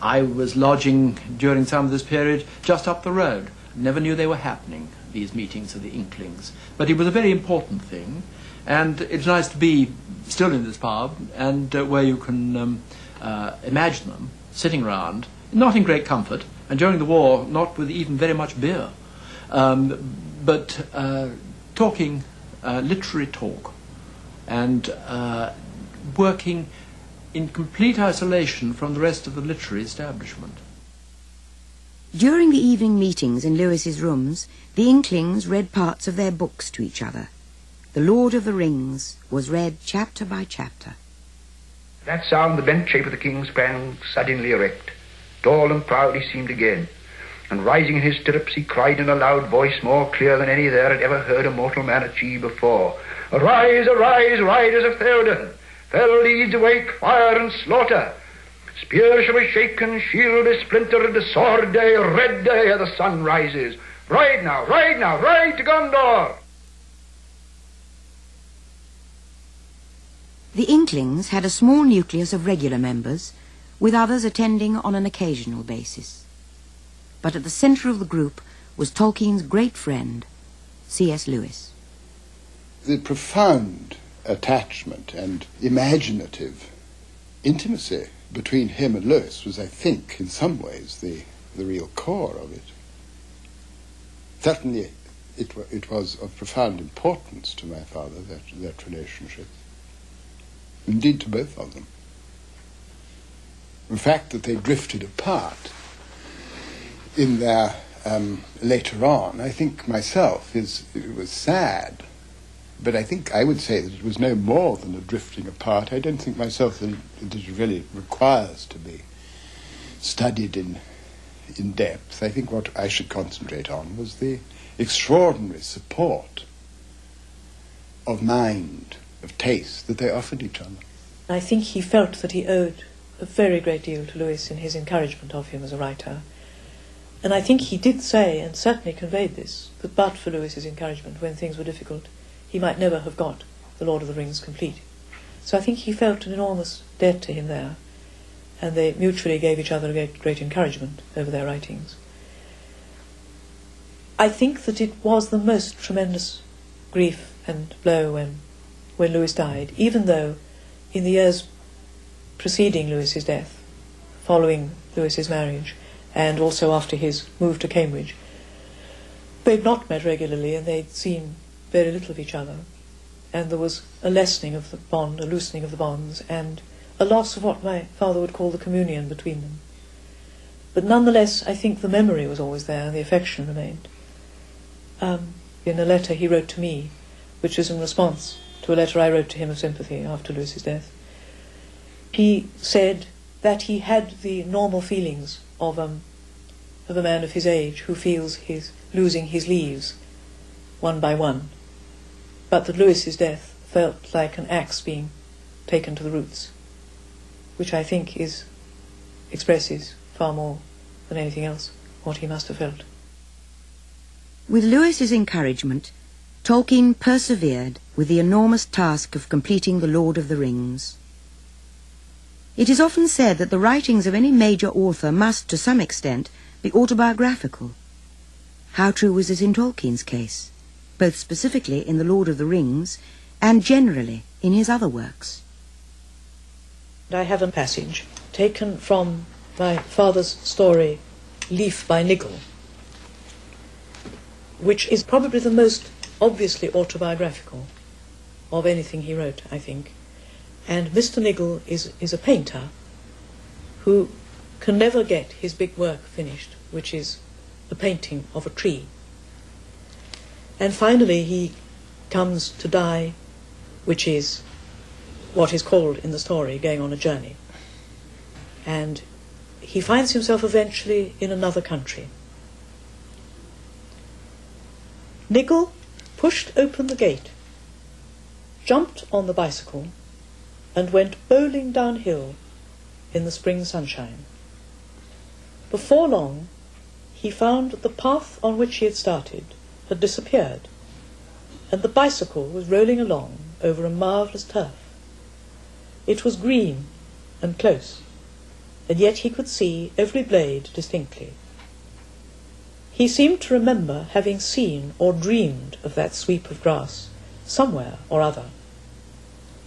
I was lodging during some of this period just up the road. Never knew they were happening, these meetings of the Inklings. But it was a very important thing, and it's nice to be still in this pub, and where you can imagine them sitting round, not in great comfort, and during the war, not with even very much beer, but talking literary talk, and working in complete isolation from the rest of the literary establishment. During the evening meetings in Lewis's rooms, the Inklings read parts of their books to each other. The Lord of the Rings was read chapter by chapter. That sound the bent shape of the king sprang suddenly erect. Tall and proud he seemed again, and rising in his stirrups he cried in a loud voice, more clear than any there had ever heard a mortal man achieve before, "Arise, arise, riders of Theoden! Fell leads awake fire and slaughter. Spear shall be shaken, shield be splintered, sword day, red day ere the sun rises. Ride now, ride to Gondor!" The Inklings had a small nucleus of regular members, with others attending on an occasional basis. But at the centre of the group was Tolkien's great friend, C.S. Lewis. The profound attachment and imaginative intimacy between him and Lewis was, I think, in some ways the real core of it. Certainly it was of profound importance to my father, that relationship. Indeed, to both of them. The fact that they drifted apart in their later on, I think myself, it was sad. But I think I would say that it was no more than a drifting apart. I don't think myself that it really requires to be studied in depth. I think what I should concentrate on was the extraordinary support of mind, of taste, that they offered each other. I think he felt that he owed a very great deal to Lewis in his encouragement of him as a writer. And I think he did say, and certainly conveyed this, that but for Lewis's encouragement when things were difficult, he might never have got The Lord of the Rings complete. So I think he felt an enormous debt to him there, and they mutually gave each other great encouragement over their writings. I think that it was the most tremendous grief and blow when Lewis died, even though in the years preceding Lewis's death, following Lewis's marriage, and also after his move to Cambridge, they'd not met regularly and they'd seen very little of each other, and there was a lessening of the bond, a loosening of the bonds, and a loss of what my father would call the communion between them. But nonetheless, I think the memory was always there and the affection remained. In a letter he wrote to me, which was in response to a letter I wrote to him of sympathy after Lewis's death, he said that he had the normal feelings of a man of his age who feels he's losing his leaves one by one, but that Lewis's death felt like an axe being taken to the roots, which I think expresses far more than anything else what he must have felt. With Lewis's encouragement, Tolkien persevered with the enormous task of completing The Lord of the Rings. It is often said that the writings of any major author must, to some extent, be autobiographical. How true was this in Tolkien's case, both specifically in The Lord of the Rings and generally in his other works? I have a passage taken from my father's story, Leaf by Nigel, which is probably the most obviously autobiographical of anything he wrote, I think. And Mr. Nigel is a painter who can never get his big work finished, which is the painting of a tree. And finally he comes to die, which is what is called in the story going on a journey. And he finds himself eventually in another country. Nigel pushed open the gate, jumped on the bicycle, and went bowling downhill in the spring sunshine. Before long, he found that the path on which he had started had disappeared, and the bicycle was rolling along over a marvellous turf. It was green and close, and yet he could see every blade distinctly. He seemed to remember having seen or dreamed of that sweep of grass somewhere or other.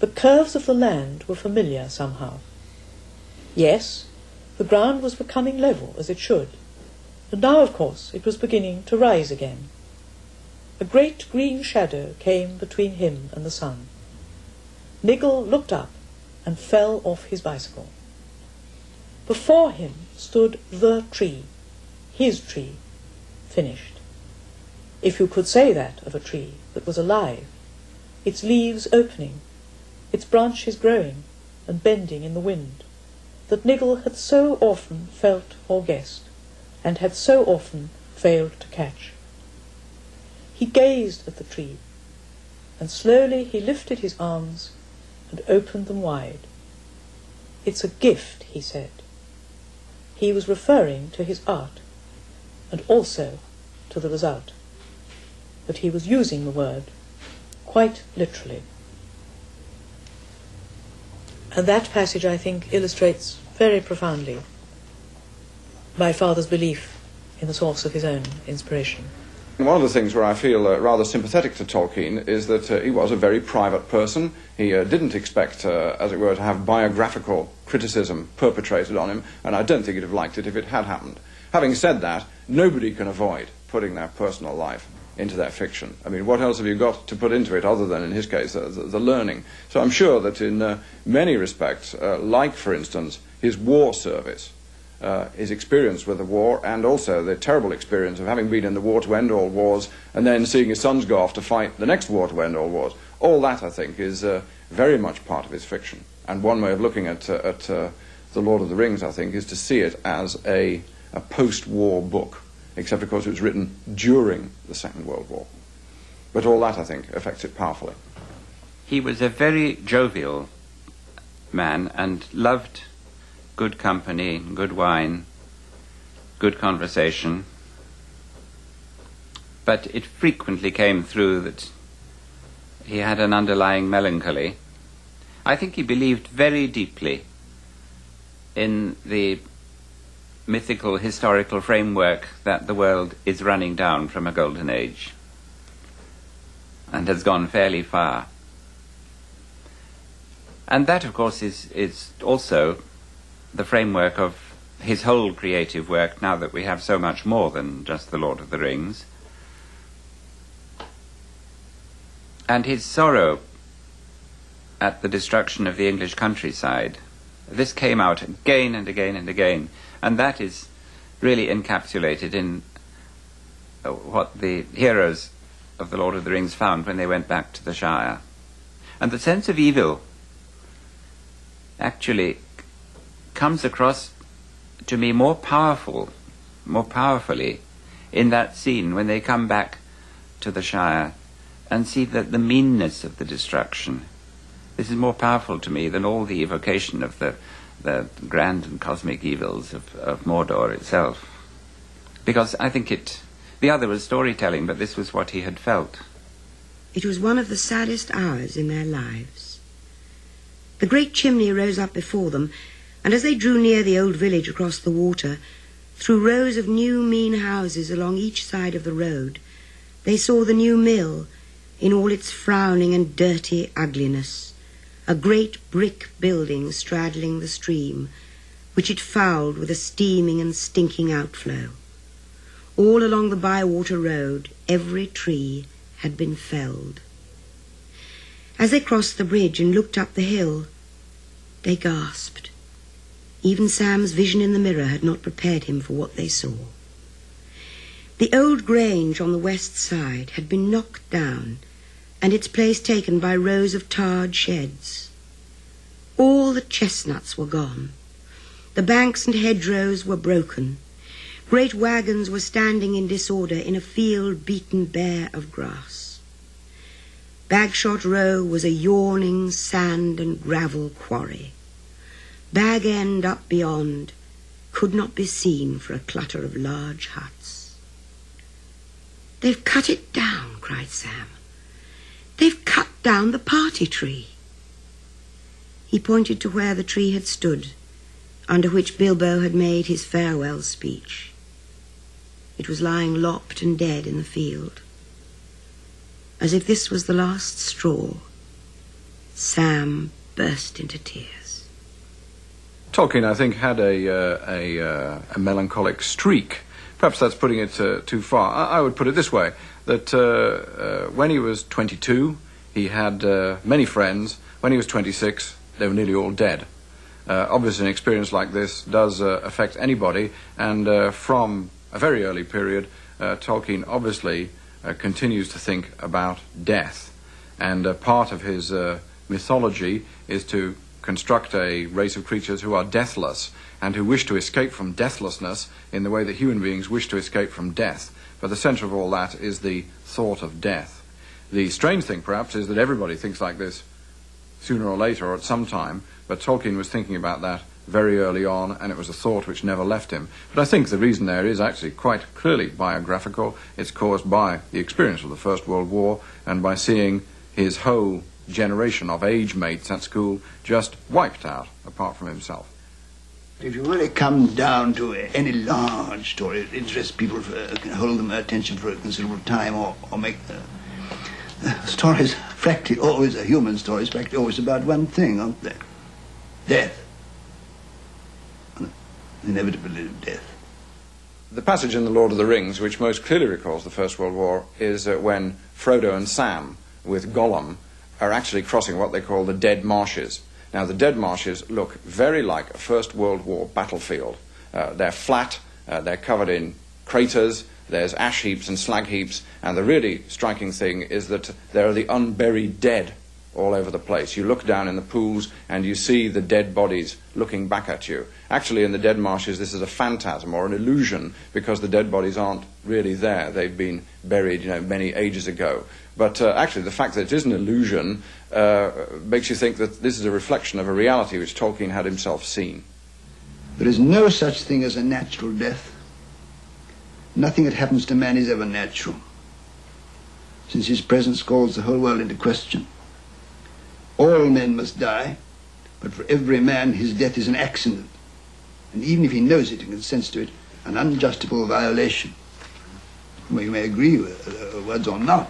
The curves of the land were familiar somehow. Yes, the ground was becoming level as it should, and now, of course, it was beginning to rise again. A great green shadow came between him and the sun. Nigel looked up and fell off his bicycle. Before him stood the tree, his tree, finished. If you could say that of a tree that was alive, its leaves opening, its branches growing and bending in the wind, that Nigel had so often felt or guessed, and had so often failed to catch. He gazed at the tree, and slowly he lifted his arms and opened them wide. "It's a gift," he said. He was referring to his art, and also to the result. But he was using the word quite literally. And that passage, I think, illustrates very profoundly my father's belief in the source of his own inspiration. One of the things where I feel rather sympathetic to Tolkien is that he was a very private person. He didn't expect, as it were, to have biographical criticism perpetrated on him, and I don't think he'd have liked it if it had happened. Having said that, nobody can avoid putting their personal life into their fiction. I mean, what else have you got to put into it other than, in his case, the learning? So I'm sure that in many respects, like, for instance, his war service, his experience with the war, and also the terrible experience of having been in the war to end all wars and then seeing his sons go off to fight the next war to end all wars. All that, I think, is very much part of his fiction. And one way of looking at The Lord of the Rings, I think, is to see it as a post-war book, except, of course, it was written during the Second World War. But all that, I think, affects it powerfully. He was a very jovial man and loved good company, good wine, good conversation. But it frequently came through that he had an underlying melancholy. I think he believed very deeply in the mythical, historical framework that the world is running down from a golden age and has gone fairly far. And that, of course, is also the framework of his whole creative work, now that we have so much more than just The Lord of the Rings. And his sorrow at the destruction of the English countryside, this came out again and again and again, and that is really encapsulated in what the heroes of The Lord of the Rings found when they went back to the Shire. And the sense of evil actually comes across to me more powerfully in that scene when they come back to the Shire and see that the meanness of the destruction. This is more powerful to me than all the evocation of the grand and cosmic evils of Mordor itself. Because I think the other was storytelling, but this was what he had felt. It was one of the saddest hours in their lives. The great chimney rose up before them, and as they drew near the old village across the water, through rows of new mean houses along each side of the road, they saw the new mill in all its frowning and dirty ugliness, a great brick building straddling the stream, which it fouled with a steaming and stinking outflow. All along the Bywater Road, every tree had been felled. As they crossed the bridge and looked up the hill, they gasped. Even Sam's vision in the mirror had not prepared him for what they saw. The old grange on the west side had been knocked down and its place taken by rows of tarred sheds. All the chestnuts were gone. The banks and hedgerows were broken. Great wagons were standing in disorder in a field beaten bare of grass. Bagshot Row was a yawning sand and gravel quarry. Bag End up beyond could not be seen for a clutter of large huts. "They've cut it down," cried Sam. "They've cut down the party tree." He pointed to where the tree had stood, under which Bilbo had made his farewell speech. It was lying lopped and dead in the field. As if this was the last straw, Sam burst into tears. Tolkien, I think, had a melancholic streak. Perhaps that's putting it too far. I would put it this way, that when he was 22, he had many friends. When he was 26, they were nearly all dead. Obviously, an experience like this does affect anybody, and from a very early period, Tolkien obviously continues to think about death. And part of his mythology is to construct a race of creatures who are deathless and who wish to escape from deathlessness in the way that human beings wish to escape from death. But the centre of all that is the thought of death. The strange thing, perhaps, is that everybody thinks like this sooner or later or at some time, but Tolkien was thinking about that very early on, and it was a thought which never left him. But I think the reason there is actually quite clearly biographical. It's caused by the experience of the First World War and by seeing his whole generation of age mates at school just wiped out, apart from himself. If you really come down to any large story that interests people, can hold them attention for a considerable time, or make stories, practically always, a human story is practically always about one thing, aren't they? Death. The inevitability of death. The passage in The Lord of the Rings which most clearly recalls the First World War is when Frodo and Sam, with Gollum, are actually crossing what they call the Dead Marshes. Now, the Dead Marshes look very like a First World War battlefield. They're flat, they're covered in craters, there's ash heaps and slag heaps, and the really striking thing is that there are the unburied dead all over the place. You look down in the pools and you see the dead bodies looking back at you. Actually, in the Dead Marshes, this is a phantasm or an illusion because the dead bodies aren't really there. They've been buried, many ages ago. But actually, the fact that it is an illusion makes you think that this is a reflection of a reality which Tolkien had himself seen. There is no such thing as a natural death. Nothing that happens to man is ever natural, since his presence calls the whole world into question. All men must die, but for every man his death is an accident, and even if he knows it and consents to it, an unjustifiable violation. Well, you may agree with words or not,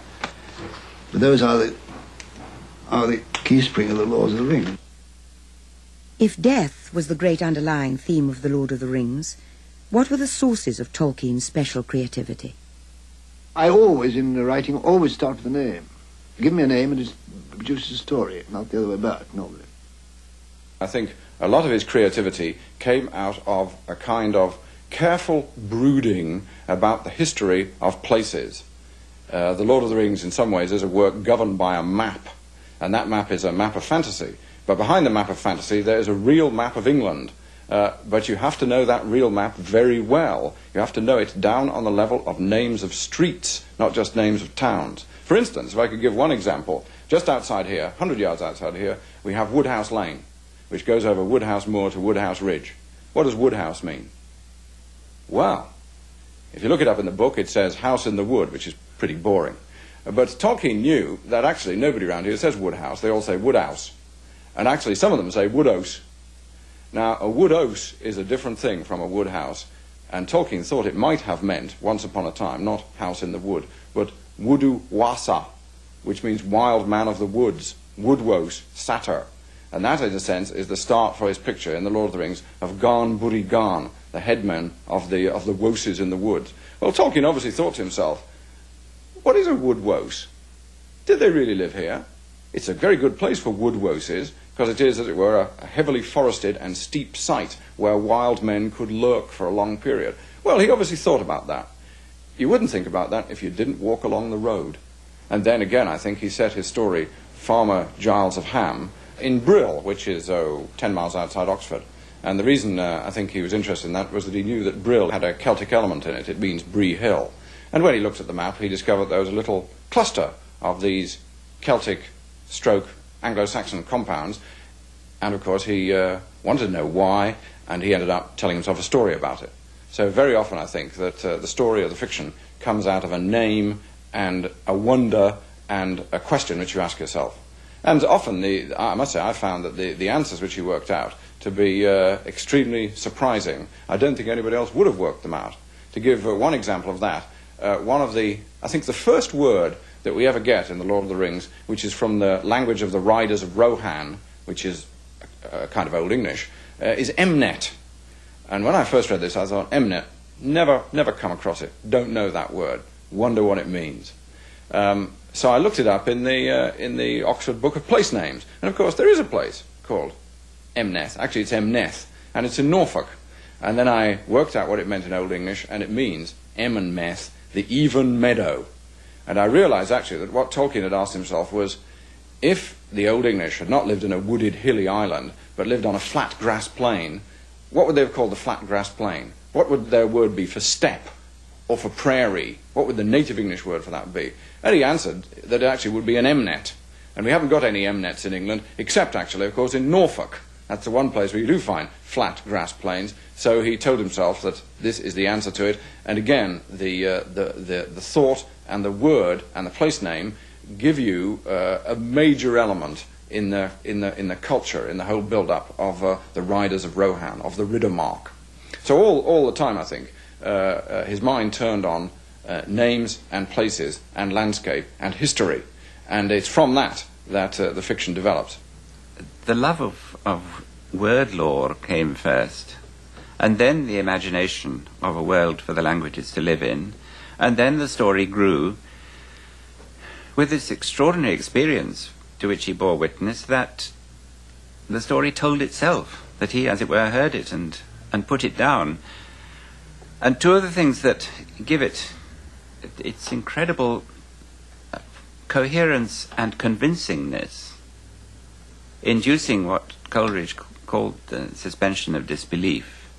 but those are the keyspring of the laws of the ring. If death was the great underlying theme of The Lord of the Rings, what were the sources of Tolkien's special creativity? I always, in the writing, always start with a name. Give me a name and it produces a story, not the other way about, normally. I think a lot of his creativity came out of a kind of careful brooding about the history of places. The Lord of the Rings, in some ways, is a work governed by a map, and that map is a map of fantasy. But behind the map of fantasy, there is a real map of England. But you have to know that real map very well. You have to know it down on the level of names of streets, not just names of towns. For instance, if I could give one example, just outside here, 100 yards outside here, we have Woodhouse Lane, which goes over Woodhouse Moor to Woodhouse Ridge. What does Woodhouse mean? Well, if you look it up in the book, it says house in the wood, which is pretty boring. But Tolkien knew that actually nobody around here says Woodhouse. They all say Woodhouse. And actually some of them say Woodose. Now, a woodose is a different thing from a woodhouse, and Tolkien thought it might have meant, once upon a time, not house in the wood, but wudu wasa, which means wild man of the woods, woodwose, satyr. And that, in a sense, is the start for his picture in The Lord of the Rings of Garn Buri Garn, the headman of the woses in the woods. Well, Tolkien obviously thought to himself, what is a woodwose? Did they really live here? It's a very good place for woodwoses, because it is, as it were, a heavily forested and steep site where wild men could lurk for a long period. Well, he obviously thought about that. You wouldn't think about that if you didn't walk along the road. And then again, I think he set his story, Farmer Giles of Ham, in Brill, which is, 10 miles outside Oxford. And the reason I think he was interested in that was that he knew that Brill had a Celtic element in it. It means Bree Hill. And when he looked at the map, he discovered there was a little cluster of these Celtic stroke Anglo-Saxon compounds, and of course he wanted to know why, and he ended up telling himself a story about it. So very often I think that the story or the fiction comes out of a name and a wonder and a question which you ask yourself. And often, I must say, I found that the answers which he worked out to be extremely surprising. I don't think anybody else would have worked them out. To give one example of that, I think the first word that we ever get in The Lord of the Rings, which is from the language of the Riders of Rohan, which is a kind of Old English, is Emnet. And when I first read this, I thought, Emnet, never come across it. Don't know that word. Wonder what it means. So I looked it up in the Oxford Book of Place Names. And of course, there is a place called Emneth. Actually, it's Emneth, and it's in Norfolk. And then I worked out what it meant in Old English, and it means Emonmeth, the even meadow. And I realized, actually, that what Tolkien had asked himself was, if the Old English had not lived in a wooded, hilly island, but lived on a flat grass plain, what would they have called the flat grass plain? What would their word be for steppe or for prairie? What would the native English word for that be? And he answered that it actually would be an emnet. And we haven't got any emnets in England, except actually, of course, in Norfolk. That's the one place where you do find flat grass plains. So he told himself that this is the answer to it. And again, the thought and the word and the place name give you a major element in the culture, in the whole build-up of the riders of Rohan, of the Riddermark. So all the time, I think, his mind turned on names and places and landscape and history. And it's from that the fiction develops. The love of word lore came first, and then the imagination of a world for the languages to live in, and then the story grew with this extraordinary experience to which he bore witness, that the story told itself, that he, as it were, heard it and put it down. And two of the things that give it its incredible coherence and convincingness, inducing what Coleridge called the suspension of disbelief,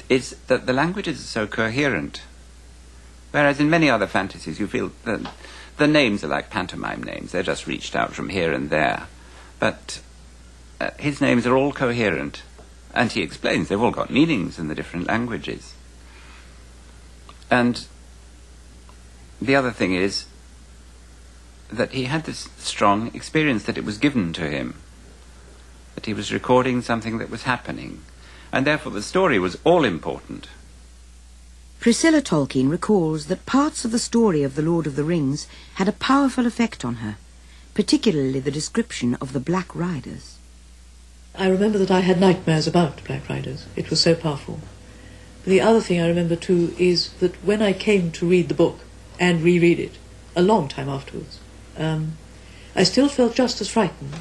is that the languages are so coherent. Whereas in many other fantasies you feel that the names are like pantomime names, they're just reached out from here and there. But his names are all coherent, and he explains they've all got meanings in the different languages. And the other thing is that he had this strong experience that it was given to him, that he was recording something that was happening, and therefore the story was all important. Priscilla Tolkien recalls that parts of the story of The Lord of the Rings had a powerful effect on her, particularly the description of the Black Riders. I remember that I had nightmares about the Black Riders. It was so powerful. The other thing I remember too is that when I came to read the book and reread it a long time afterwards, I still felt just as frightened,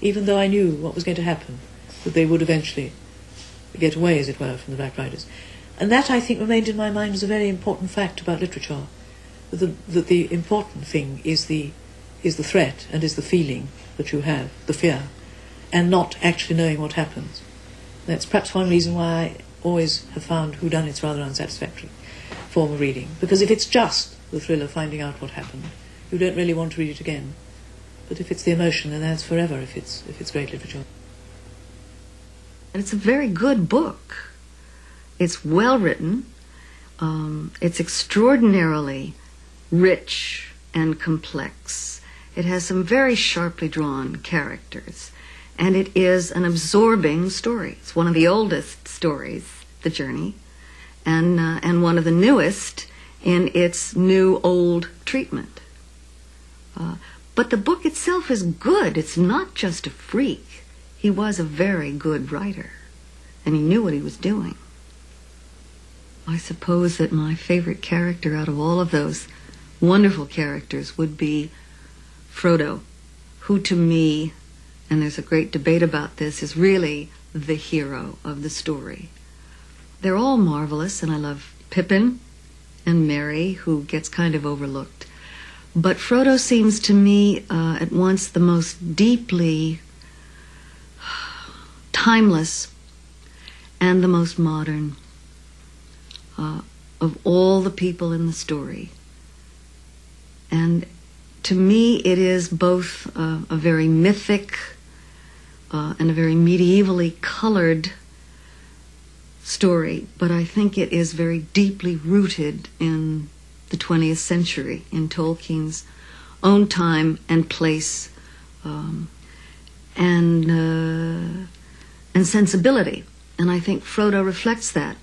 even though I knew what was going to happen, that they would eventually get away, as it were, from the Black Riders. And that, I think, remained in my mind as a very important fact about literature, that the important thing is the threat and is the feeling that you have, the fear, and not actually knowing what happens. That's perhaps one reason why I always have found whodunits rather unsatisfactory form of reading, because if it's just the thrill of finding out what happened, you don't really want to read it again. But if it's the emotion, then that's forever if it's great literature. And it's a very good book. It's well written. It's extraordinarily rich and complex. It has some very sharply drawn characters. And it is an absorbing story. It's one of the oldest stories, The Journey, and one of the newest in its new-old treatment. But the book itself is good. It's not just a freak. He was a very good writer, and he knew what he was doing. I suppose that my favorite character out of all of those wonderful characters would be Frodo, who to me, and there's a great debate about this, is really the hero of the story. They're all marvelous, and I love Pippin and Merry, who gets kind of overlooked. But Frodo seems to me at once the most deeply timeless and the most modern of all the people in the story. And to me it is both a very mythic and a very medievally colored story, but I think it is very deeply rooted in the 20th century, in Tolkien's own time and place, and sensibility. And I think Frodo reflects that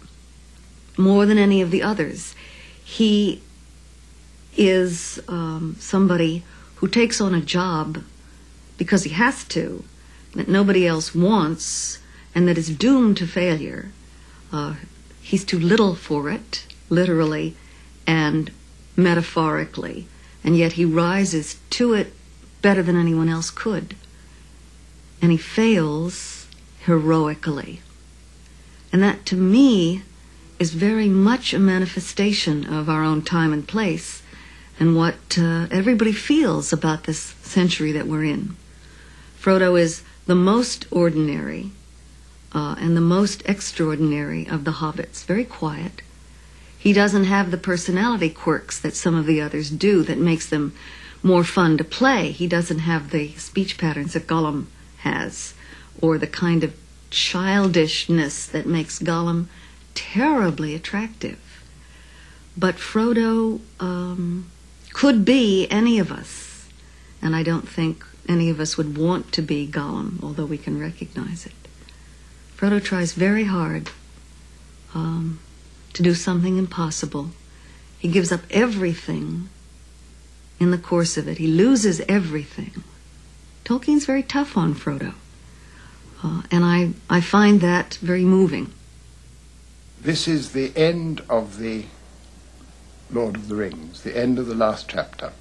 more than any of the others. He is somebody who takes on a job because he has to, that nobody else wants, and that is doomed to failure. He's too little for it, literally and metaphorically, and yet he rises to it better than anyone else could. And he fails heroically. And that, to me, is very much a manifestation of our own time and place and what everybody feels about this century that we're in. Frodo is the most ordinary and the most extraordinary of the hobbits. Very quiet. He doesn't have the personality quirks that some of the others do that makes them more fun to play. He doesn't have the speech patterns that Gollum has, or the kind of childishness that makes Gollum terribly attractive. But Frodo could be any of us, and I don't think any of us would want to be Gollum, although we can recognize it. Frodo tries very hard to do something impossible. He gives up everything in the course of it. He loses everything. Tolkien's very tough on Frodo, and I find that very moving. This is the end of the Lord of the Rings, the end of the last chapter.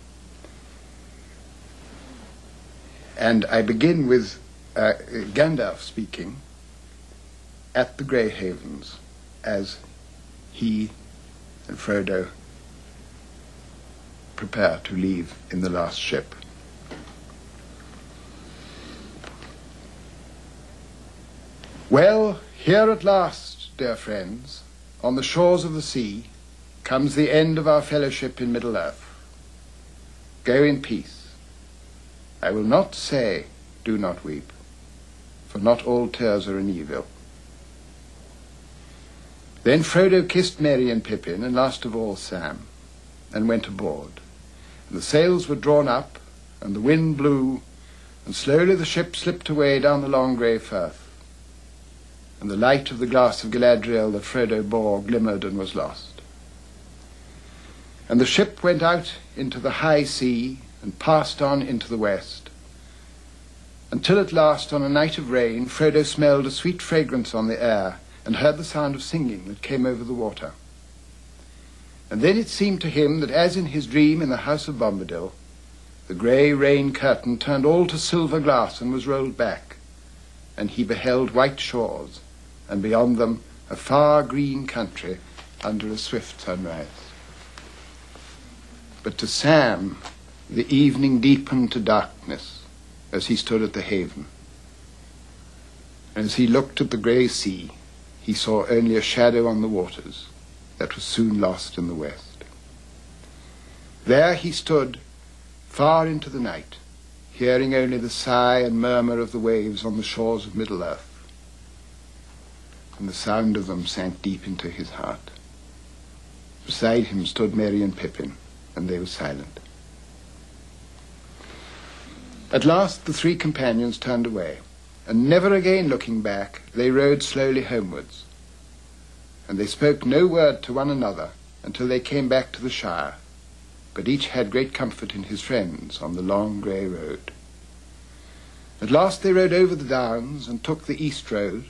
And I begin with Gandalf speaking at the Grey Havens as he and Frodo prepare to leave in the last ship. Well, here at last, dear friends, on the shores of the sea, comes the end of our fellowship in Middle Earth. Go in peace. I will not say, do not weep, for not all tears are an evil. Then Frodo kissed Merry and Pippin, and last of all Sam, and went aboard. And the sails were drawn up, and the wind blew, and slowly the ship slipped away down the long grey firth. And the light of the glass of Galadriel that Frodo bore glimmered and was lost. And the ship went out into the high sea, and passed on into the west, until at last, on a night of rain, Frodo smelled a sweet fragrance on the air, and heard the sound of singing that came over the water. And then it seemed to him that, as in his dream in the house of Bombadil, the grey rain curtain turned all to silver glass and was rolled back, and he beheld white shores, and beyond them a far green country under a swift sunrise. But to Sam, the evening deepened to darkness as he stood at the haven. As he looked at the grey sea, he saw only a shadow on the waters that was soon lost in the west. There he stood, far into the night, hearing only the sigh and murmur of the waves on the shores of Middle Earth, and the sound of them sank deep into his heart. Beside him stood Merry and Pippin, and they were silent. At last the three companions turned away, and never again looking back, they rode slowly homewards. And they spoke no word to one another until they came back to the Shire, but each had great comfort in his friends on the long grey road. At last they rode over the downs and took the east road,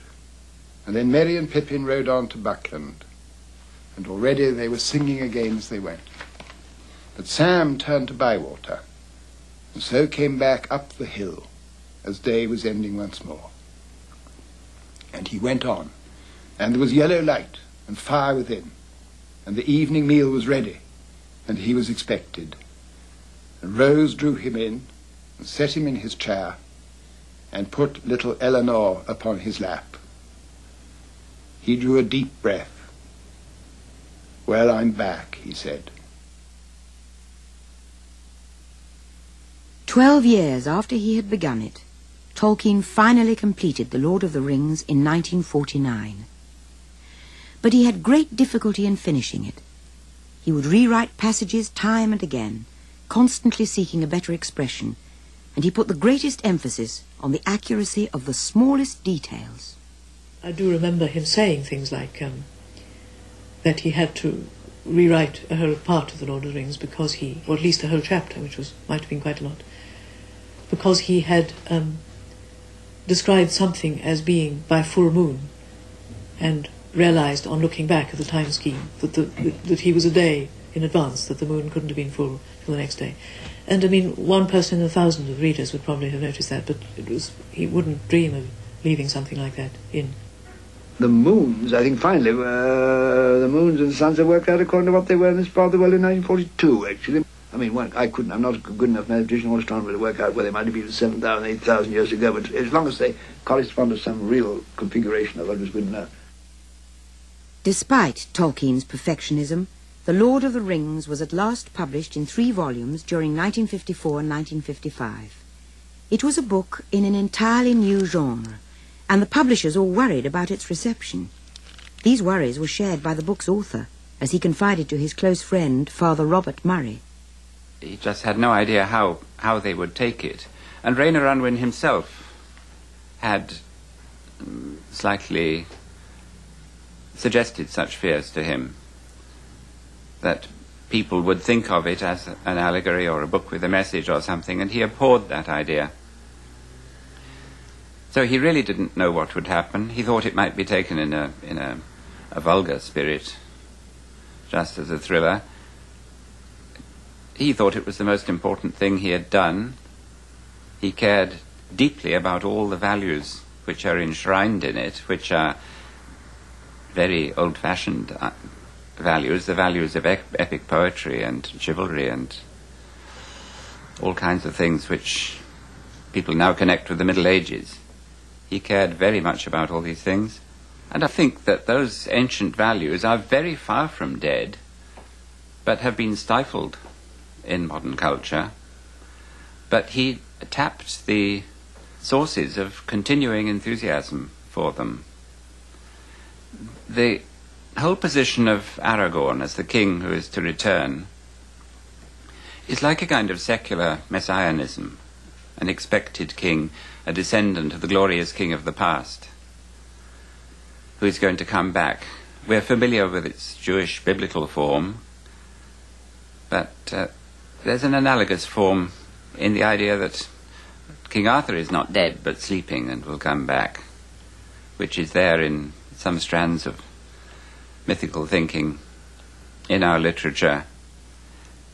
and then Merry and Pippin rode on to Buckland, and already they were singing again as they went. But Sam turned to Bywater, and so came back up the hill as day was ending once more. And he went on, and there was yellow light and fire within, and the evening meal was ready, and he was expected. And Rose drew him in, and set him in his chair, and put little Eleanor upon his lap. He drew a deep breath. "Well, I'm back," he said. 12 years after he had begun it, Tolkien finally completed The Lord of the Rings in 1949. But he had great difficulty in finishing it. He would rewrite passages time and again, constantly seeking a better expression, and he put the greatest emphasis on the accuracy of the smallest details. I do remember him saying things like that he had to rewrite a whole part of The Lord of the Rings because he, or at least a whole chapter, which might have been quite a lot, because he had described something as being by full moon, and realized on looking back at the time scheme that he was a day in advance, that the moon couldn't have been full till the next day. And I mean, one person in 1,000 of readers would probably have noticed that, but he wouldn't dream of leaving something like that in. The moons, I think finally, the moons and the suns have worked out according to what they were in this part of the world in 1942, actually. I mean, I'm not a good enough mathematician or astronomer to work out whether they might have been 7,000, 8,000 years ago, but as long as they correspond to some real configuration of it, was good enough. Despite Tolkien's perfectionism, The Lord of the Rings was at last published in 3 volumes during 1954 and 1955. It was a book in an entirely new genre, and the publishers all worried about its reception. These worries were shared by the book's author, as he confided to his close friend, Father Robert Murray. He just had no idea how they would take it. And Rainer Unwin himself had slightly suggested such fears to him, that people would think of it as an allegory or a book with a message or something, and he abhorred that idea. So he really didn't know what would happen. He thought it might be taken in a vulgar spirit, just as a thriller. He thought it was the most important thing he had done. He cared deeply about all the values which are enshrined in it, which are very old-fashioned values, the values of epic poetry and chivalry and all kinds of things which people now connect with the Middle Ages. He cared very much about all these things. And I think that those ancient values are very far from dead, but have been stifled in modern culture. But he tapped the sources of continuing enthusiasm for them. The whole position of Aragorn as the king who is to return is like a kind of secular messianism, an expected king, a descendant of the glorious king of the past, who is going to come back. We're familiar with its Jewish biblical form, but there's an analogous form in the idea that King Arthur is not dead but sleeping and will come back, which is there in some strands of mythical thinking in our literature.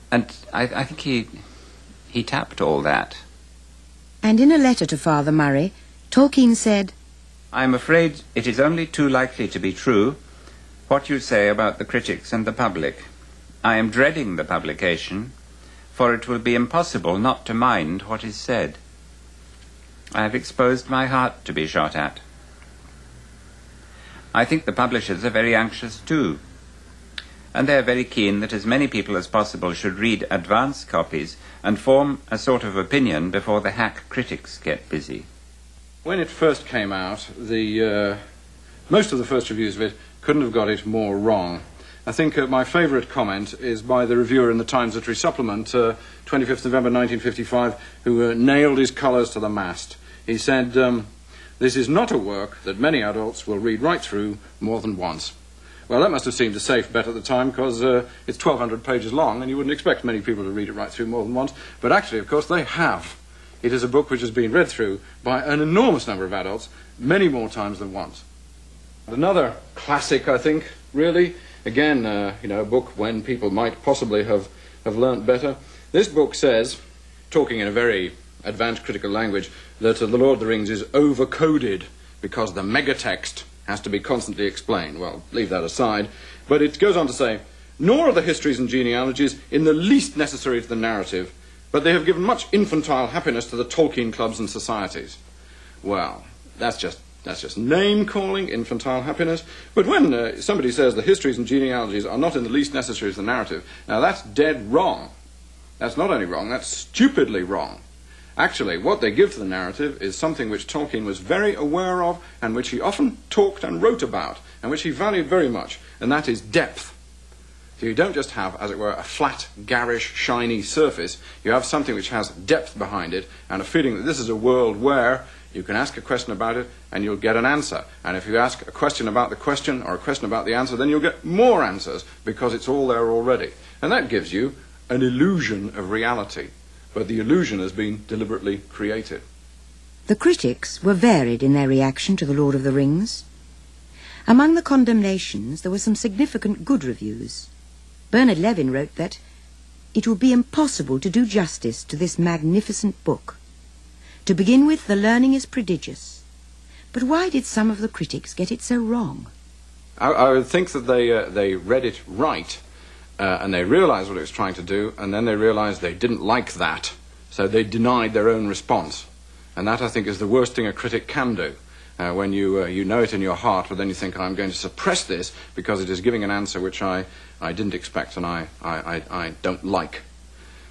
And I think he tapped all that. And in a letter to Father Murray, Tolkien said, "I am afraid it is only too likely to be true what you say about the critics and the public. I am dreading the publication, for it will be impossible not to mind what is said. I have exposed my heart to be shot at. I think the publishers are very anxious too, and they are very keen that as many people as possible should read advance copies and form a sort of opinion before the hack critics get busy." When it first came out, most of the first reviews of it couldn't have got it more wrong. I think my favourite comment is by the reviewer in the Times Literary Supplement, 25th November 1955, who nailed his colours to the mast. He said, "This is not a work that many adults will read right through more than once." Well, that must have seemed a safe bet at the time, because it's 1,200 pages long, and you wouldn't expect many people to read it right through more than once. But actually, of course, they have. It is a book which has been read through by an enormous number of adults, many more times than once. Another classic, I think, really, again, a book when people might possibly have learnt better. This book says, talking in a very advanced critical language, that The Lord of the Rings is over-coded because the megatext has to be constantly explained. Well, leave that aside. But it goes on to say, "Nor are the histories and genealogies in the least necessary to the narrative, but they have given much infantile happiness to the Tolkien clubs and societies." Well, that's just name-calling, infantile happiness. But when somebody says the histories and genealogies are not in the least necessary to the narrative, now that's dead wrong. That's not only wrong, that's stupidly wrong. Actually, what they give to the narrative is something which Tolkien was very aware of, and which he often talked and wrote about, and which he valued very much, and that is depth. So you don't just have, as it were, a flat, garish, shiny surface. You have something which has depth behind it, and a feeling that this is a world where you can ask a question about it, and you'll get an answer. And if you ask a question about the question, or a question about the answer, then you'll get more answers, because it's all there already. And that gives you an illusion of reality. But the illusion has been deliberately created. The critics were varied in their reaction to The Lord of the Rings. Among the condemnations, there were some significant good reviews. Bernard Levin wrote that it would be impossible to do justice to this magnificent book. To begin with, the learning is prodigious. But why did some of the critics get it so wrong? I would think that they read it right, and they realized what it was trying to do, and then they realized they didn't like that, so they denied their own response. And that, I think, is the worst thing a critic can do. When you know it in your heart, but then you think, I'm going to suppress this because it is giving an answer which I didn't expect and I don't like.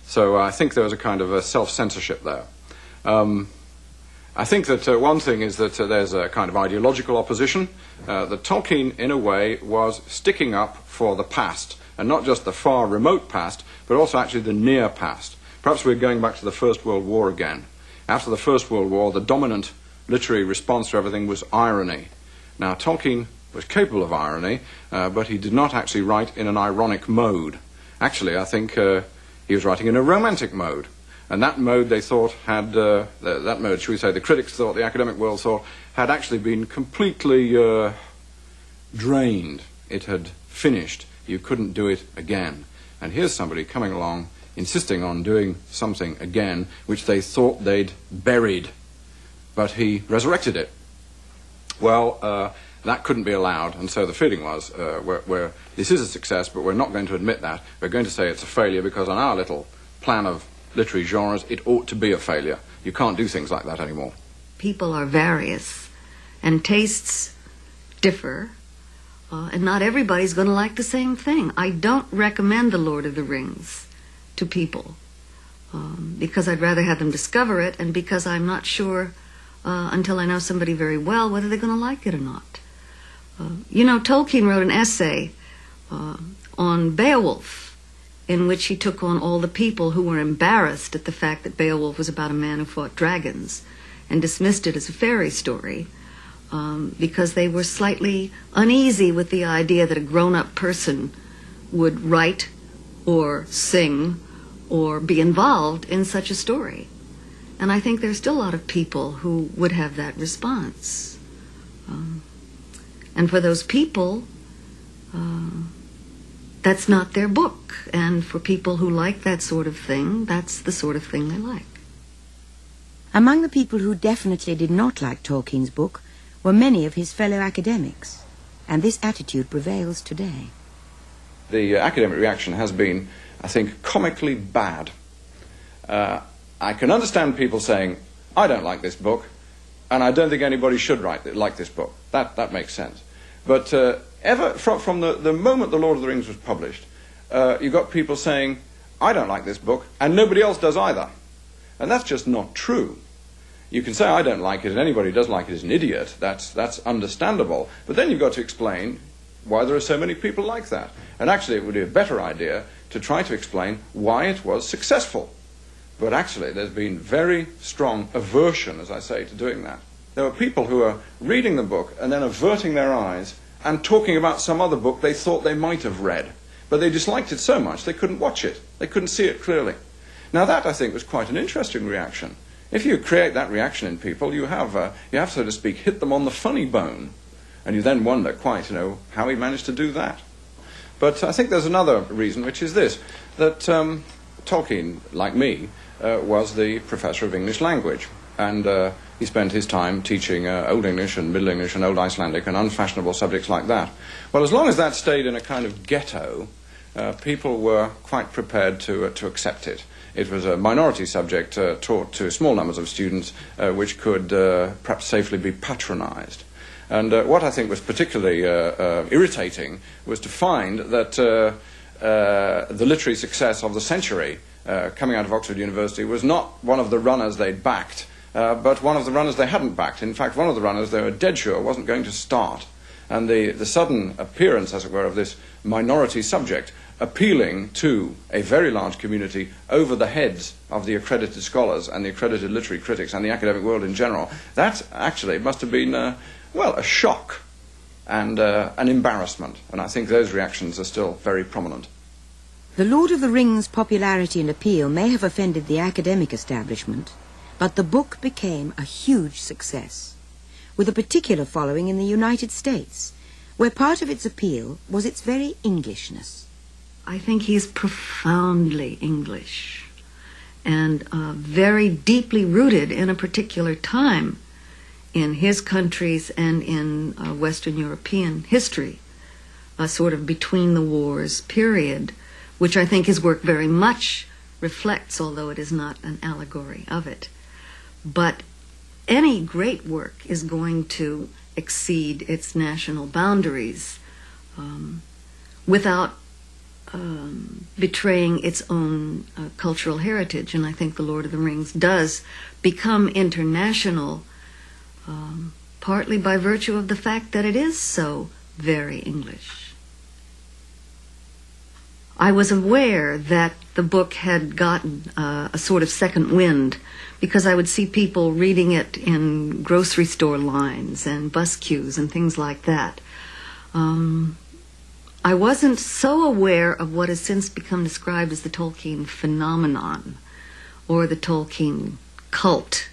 So I think there was a kind of a self-censorship there. I think that one thing is that there's a kind of ideological opposition. That Tolkien, in a way, was sticking up for the past, and not just the far remote past, but also actually the near past. Perhaps we're going back to the First World War again. After the First World War, the dominant literary response to everything was irony. Now, Tolkien was capable of irony, but he did not actually write in an ironic mode. Actually, I think he was writing in a romantic mode. And that mode they thought had, that mode, should we say, the critics thought, the academic world thought, had actually been completely drained. It had finished. You couldn't do it again. And here's somebody coming along, insisting on doing something again, which they thought they'd buried. But he resurrected it. Well, that couldn't be allowed, and so the feeling was, this is a success, but we're not going to admit that. We're going to say it's a failure because on our little plan of literary genres, it ought to be a failure. You can't do things like that anymore. People are various, and tastes differ, and not everybody's going to like the same thing. I don't recommend The Lord of the Rings to people, because I'd rather have them discover it, and because I'm not sure, until I know somebody very well, whether they're going to like it or not. Tolkien wrote an essay on Beowulf, in which he took on all the people who were embarrassed at the fact that Beowulf was about a man who fought dragons, and dismissed it as a fairy story, because they were slightly uneasy with the idea that a grown-up person would write or sing or be involved in such a story. And I think there's still a lot of people who would have that response. And for those people, that's not their book. And for people who like that sort of thing, that's the sort of thing they like. Among the people who definitely did not like Tolkien's book were many of his fellow academics, and this attitude prevails today. The academic reaction has been, I think, comically bad. I can understand people saying, I don't like this book, and I don't think anybody should like this book. That makes sense. But from the moment The Lord of the Rings was published, you got people saying, I don't like this book, and nobody else does either. And that's just not true. You can say, I don't like it, and anybody who does like it is an idiot. That's understandable. But then you've got to explain why there are so many people like that. And actually, it would be a better idea to try to explain why it was successful. But actually, there's been very strong aversion, as I say, to doing that. There were people who are reading the book and then averting their eyes and talking about some other book they thought they might have read. But they disliked it so much they couldn't watch it. They couldn't see it clearly. Now that, I think, was quite an interesting reaction. If you create that reaction in people, you have, so to speak, hit them on the funny bone. And you then wonder quite, how he managed to do that. But I think there's another reason, which is this, that Tolkien, like me, was the professor of English language. And he spent his time teaching Old English and Middle English and Old Icelandic and unfashionable subjects like that. Well, as long as that stayed in a kind of ghetto, people were quite prepared to accept it. It was a minority subject taught to small numbers of students, which could perhaps safely be patronized. And what I think was particularly irritating was to find that the literary success of the century coming out of Oxford University was not one of the runners they'd backed, but one of the runners they hadn't backed. In fact, one of the runners they were dead sure wasn't going to start. And the sudden appearance, as it were, of this minority subject appealing to a very large community over the heads of the accredited scholars and the accredited literary critics and the academic world in general, that actually must have been, a shock and an embarrassment. And I think those reactions are still very prominent. The Lord of the Rings' popularity and appeal may have offended the academic establishment, but the book became a huge success, with a particular following in the United States, where part of its appeal was its very Englishness. I think he's profoundly English and very deeply rooted in a particular time in his country's and in Western European history, a sort of between the wars period which I think his work very much reflects, although it is not an allegory of it. But any great work is going to exceed its national boundaries without betraying its own cultural heritage. And I think The Lord of the Rings does become international partly by virtue of the fact that it is so very English. I was aware that the book had gotten a sort of second wind because I would see people reading it in grocery store lines and bus queues and things like that. I wasn't so aware of what has since become described as the Tolkien phenomenon or the Tolkien cult.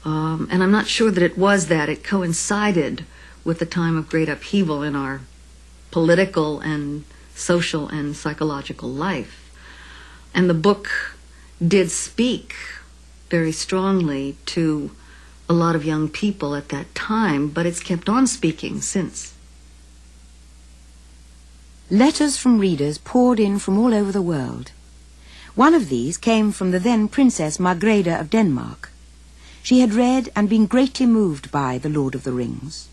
And I'm not sure that it was that. It coincided with the time of great upheaval in our political and social and psychological life. And the book did speak very strongly to a lot of young people at that time, but it's kept on speaking since. Letters from readers poured in from all over the world. One of these came from the then Princess Margrethe of Denmark. She had read and been greatly moved by The Lord of the Rings.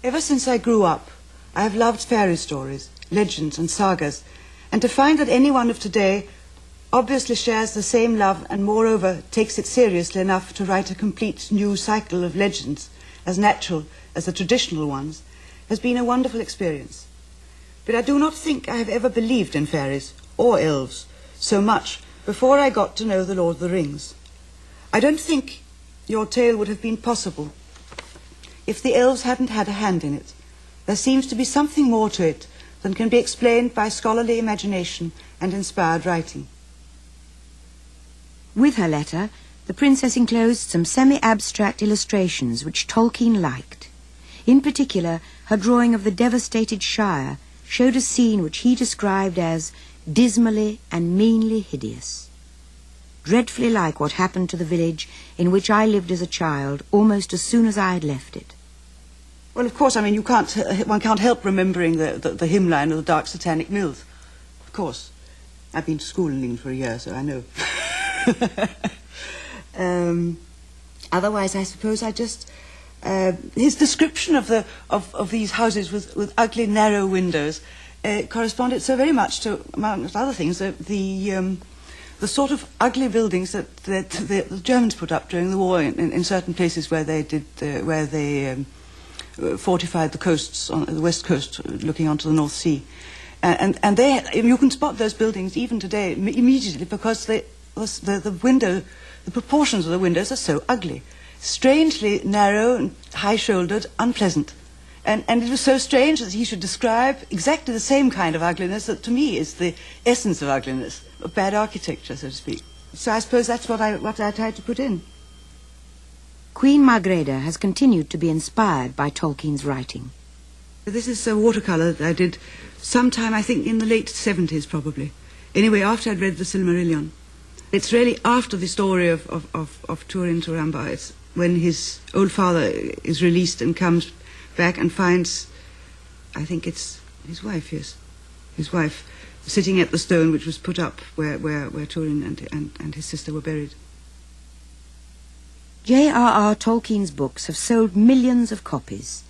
Ever since I grew up, I have loved fairy stories, legends and sagas, and to find that anyone of today obviously shares the same love and moreover takes it seriously enough to write a complete new cycle of legends as natural as the traditional ones has been a wonderful experience. But I do not think I have ever believed in fairies or elves so much before I got to know The Lord of the Rings. I don't think your tale would have been possible if the elves hadn't had a hand in it. There seems to be something more to it than can be explained by scholarly imagination and inspired writing. With her letter, the princess enclosed some semi-abstract illustrations which Tolkien liked. In particular, her drawing of the devastated Shire showed a scene which he described as dismally and meanly hideous, dreadfully like what happened to the village in which I lived as a child almost as soon as I had left it. Well, of course, I mean, one can't help remembering the hymn line of the Dark Satanic Mills. Of course. I've been to school in England for a year, so I know. Otherwise, I suppose I just... his description of these houses with ugly, narrow windows corresponded so very much to, among other things, the sort of ugly buildings that the Germans put up during the war in certain places where they fortified the coasts on the west coast, looking onto the North Sea, and you can spot those buildings even today immediately because the proportions of the windows are so ugly, strangely narrow and high-shouldered, unpleasant. And it was so strange that he should describe exactly the same kind of ugliness that to me is the essence of ugliness, of bad architecture, so to speak. So I suppose that's what I tried to put in. Queen Margrethe has continued to be inspired by Tolkien's writing. This is a watercolour that I did sometime, I think, in the late 70s, probably. Anyway, after I'd read the Silmarillion. It's really after the story of Turin Turambar. It's when his old father is released and comes back and finds, I think it's his wife, yes, his wife, sitting at the stone which was put up where Turin and his sister were buried. J.R.R.Tolkien's books have sold millions of copies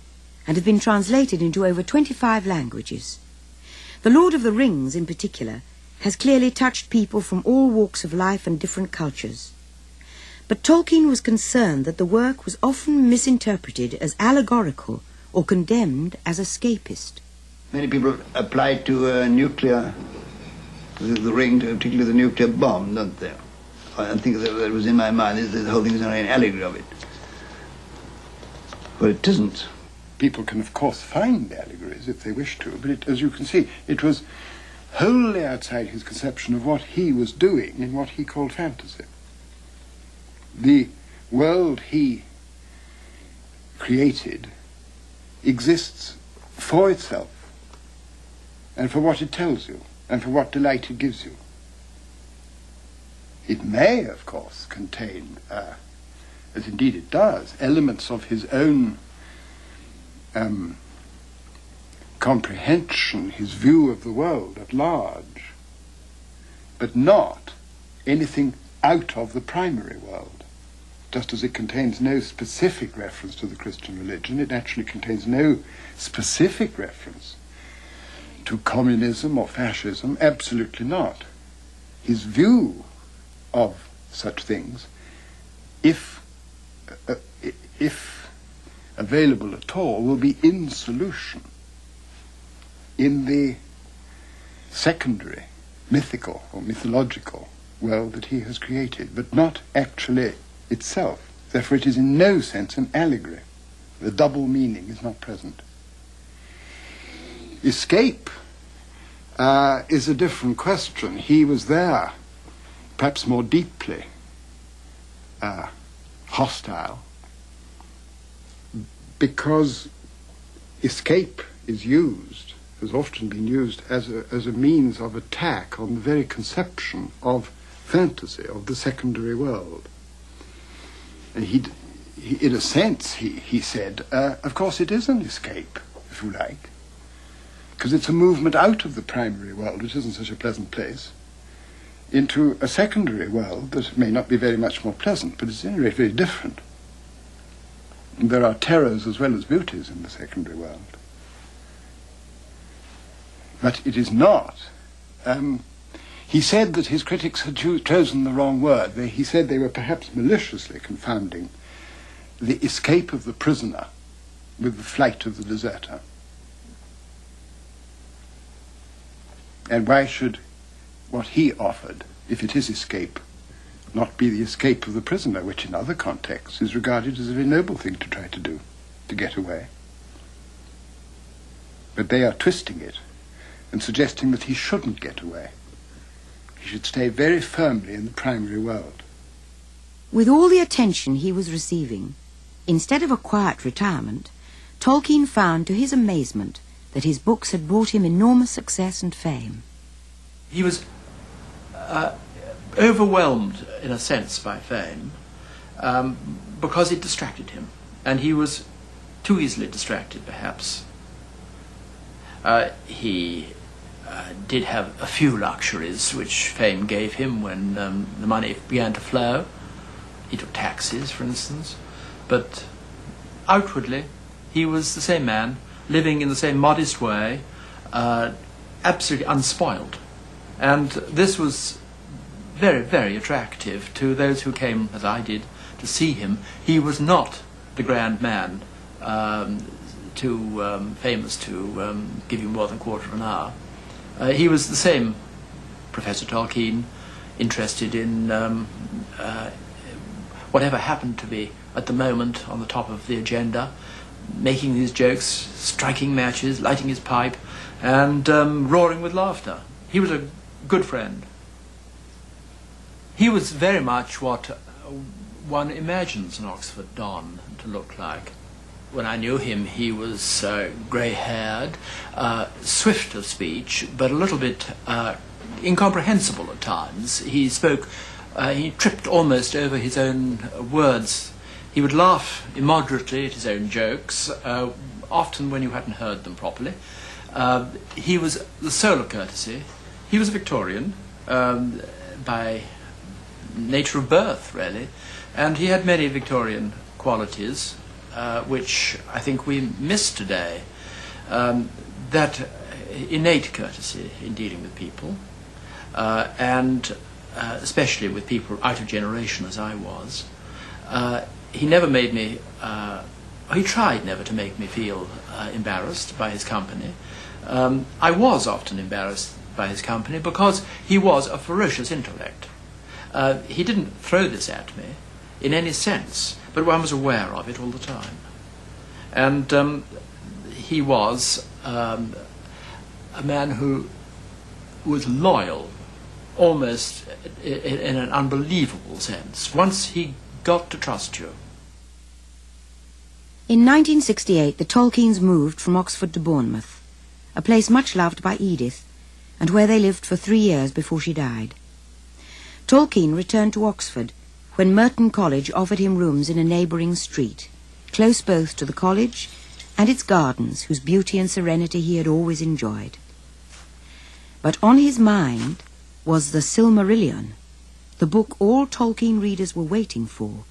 and have been translated into over 25 languages. The Lord of the Rings, in particular, has clearly touched people from all walks of life and different cultures. But Tolkien was concerned that the work was often misinterpreted as allegorical or condemned as escapist. Many people apply to the ring, particularly the nuclear bomb, don't they? I think that was in my mind, the whole thing is only an allegory of it. But it isn't. People can, of course, find allegories if they wish to, but as you can see, it was wholly outside his conception of what he was doing in what he called fantasy. The world he created exists for itself and for what it tells you and for what delight it gives you. It may, of course, contain, as indeed it does, elements of his own comprehension, his view of the world at large, but not anything out of the primary world. Just as it contains no specific reference to the Christian religion, it actually contains no specific reference to communism or fascism. Absolutely not. His view of such things, if available at all, will be in solution in the secondary, mythical or mythological world that he has created, but not actually itself. Therefore it is in no sense an allegory. The double meaning is not present. Escape is a different question. He was there, perhaps more deeply hostile, because escape is used, has often been used as a means of attack on the very conception of fantasy, of the secondary world. And he in a sense, he said, of course it is an escape, if you like, because it's a movement out of the primary world, which isn't such a pleasant place, into a secondary world that may not be very much more pleasant, but it's in a way very different. And there are terrors as well as beauties in the secondary world. But it is not. He said that his critics had chosen the wrong word. He said they were perhaps maliciously confounding the escape of the prisoner with the flight of the deserter. And why should what he offered, if it is escape, not be the escape of the prisoner, which in other contexts is regarded as a very noble thing to try to do, to get away? But they are twisting it and suggesting that he shouldn't get away. He should stay very firmly in the primary world. With all the attention he was receiving, instead of a quiet retirement, Tolkien found to his amazement that his books had brought him enormous success and fame. He was overwhelmed, in a sense, by fame because it distracted him, and he was too easily distracted, perhaps. He did have a few luxuries which fame gave him when the money began to flow. He took taxis, for instance, but outwardly he was the same man, living in the same modest way, absolutely unspoiled. And this was very, very attractive to those who came, as I did, to see him. He was not the grand man famous to give you more than a quarter of an hour. He was the same Professor Tolkien, interested in whatever happened to be at the moment on the top of the agenda, making these jokes, striking matches, lighting his pipe, and roaring with laughter. He was a good friend. He was very much what one imagines an Oxford Don to look like. When I knew him, he was grey-haired, swift of speech, but a little bit incomprehensible at times. He spoke, he tripped almost over his own words. He would laugh immoderately at his own jokes, often when you hadn't heard them properly. He was the soul of courtesy. He was a Victorian by nature of birth, really, and he had many Victorian qualities, which I think we miss today. That innate courtesy in dealing with people, and especially with people out of generation as I was. He never made me, he tried never to make me feel embarrassed by his company. I was often embarrassed by his company because he was a ferocious intellect. He didn't throw this at me in any sense, but one was aware of it all the time. And he was a man who was loyal, almost in an unbelievable sense, once he got to trust you. In 1968, the Tolkiens moved from Oxford to Bournemouth, a place much loved by Edith, and where they lived for 3 years before she died. Tolkien returned to Oxford when Merton College offered him rooms in a neighbouring street, close both to the college and its gardens, whose beauty and serenity he had always enjoyed. But on his mind was the Silmarillion, the book all Tolkien readers were waiting for,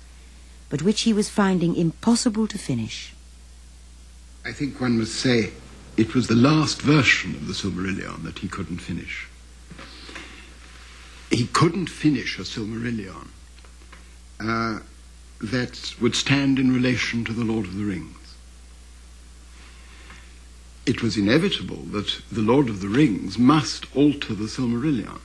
but which he was finding impossible to finish. I think one must say it was the last version of the Silmarillion that he couldn't finish. He couldn't finish a Silmarillion that would stand in relation to the Lord of the Rings. It was inevitable that the Lord of the Rings must alter the Silmarillion,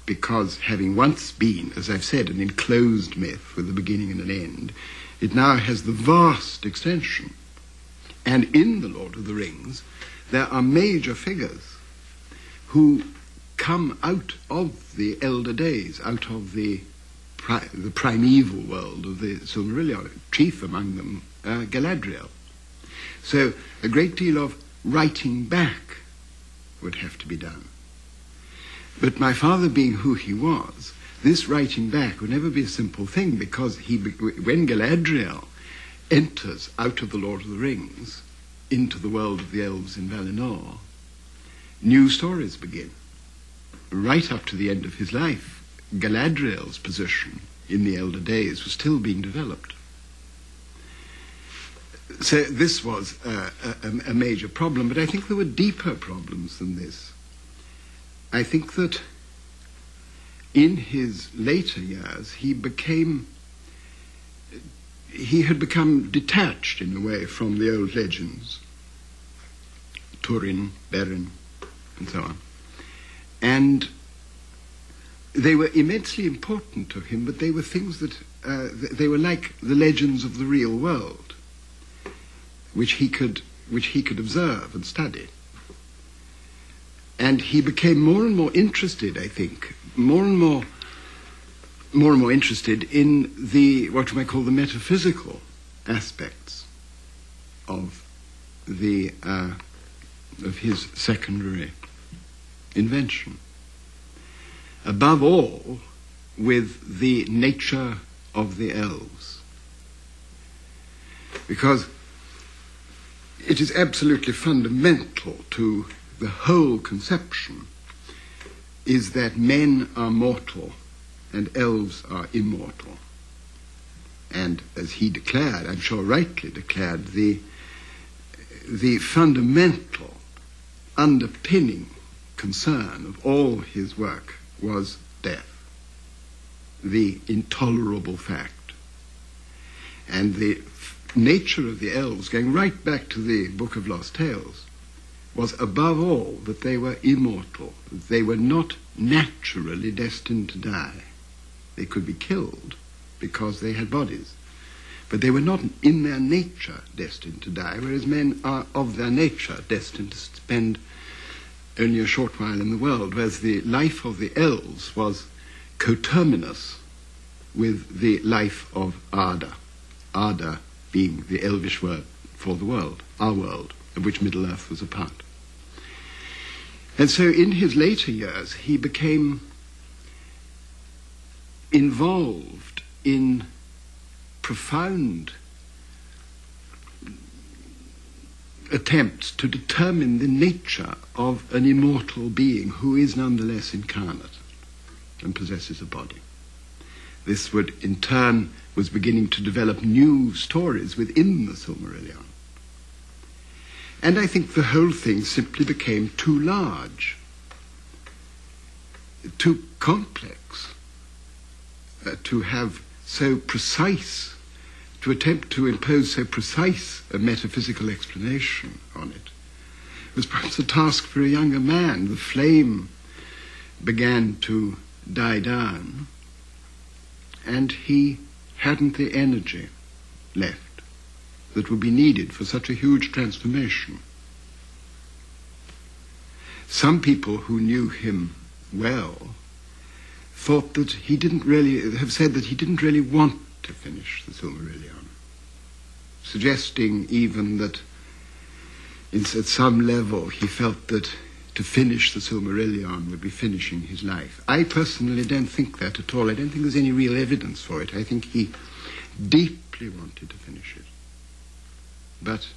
because having once been, as I've said, an enclosed myth with a beginning and an end, it now has the vast extension. And in the Lord of the Rings, there are major figures who come out of the elder days, out of the primeval world of the Silmarillion, chief among them Galadriel. So a great deal of writing back would have to be done. But my father being who he was, this writing back would never be a simple thing, because when Galadriel enters out of the Lord of the Rings into the world of the elves in Valinor, new stories begin. Right up to the end of his life, Galadriel's position in the elder days was still being developed. So this was a major problem, but I think there were deeper problems than this. I think that in his later years he had become detached in a way from the old legends, Turin, Beren, and so on. And they were immensely important to him, but they were things that, they were like the legends of the real world, which he could observe and study. And he became more and more interested, I think, more and more interested in the, what you might call, the metaphysical aspects of his secondary invention. Above all, with the nature of the elves. Because it is absolutely fundamental to the whole conception is that men are mortal and elves are immortal. And as he declared, I'm sure rightly declared, the fundamental underpinning concern of all his work was death, the intolerable fact. And the nature of the elves, going right back to the Book of Lost Tales, was above all that they were immortal. They were not naturally destined to die. They could be killed because they had bodies, but they were not in their nature destined to die, whereas men are of their nature destined to spend only a short while in the world, whereas the life of the elves was coterminous with the life of Arda. Arda being the Elvish word for the world, our world, of which Middle Earth was a part. And so in his later years, he became involved in profound attempts to determine the nature of an immortal being who is nonetheless incarnate and possesses a body. This would, in turn, was beginning to develop new stories within the Silmarillion. And I think the whole thing simply became too large, too complex, to have so precise, to attempt to impose so precise a metaphysical explanation on it. It was perhaps a task for a younger man. The flame began to die down, and he hadn't the energy left that would be needed for such a huge transformation. Some people who knew him well thought that he didn't really, have said that he didn't really want to finish the Silmarillion, suggesting even that at some level he felt that to finish the Silmarillion would be finishing his life. I personally don't think that at all. I don't think there's any real evidence for it. I think he deeply wanted to finish it, but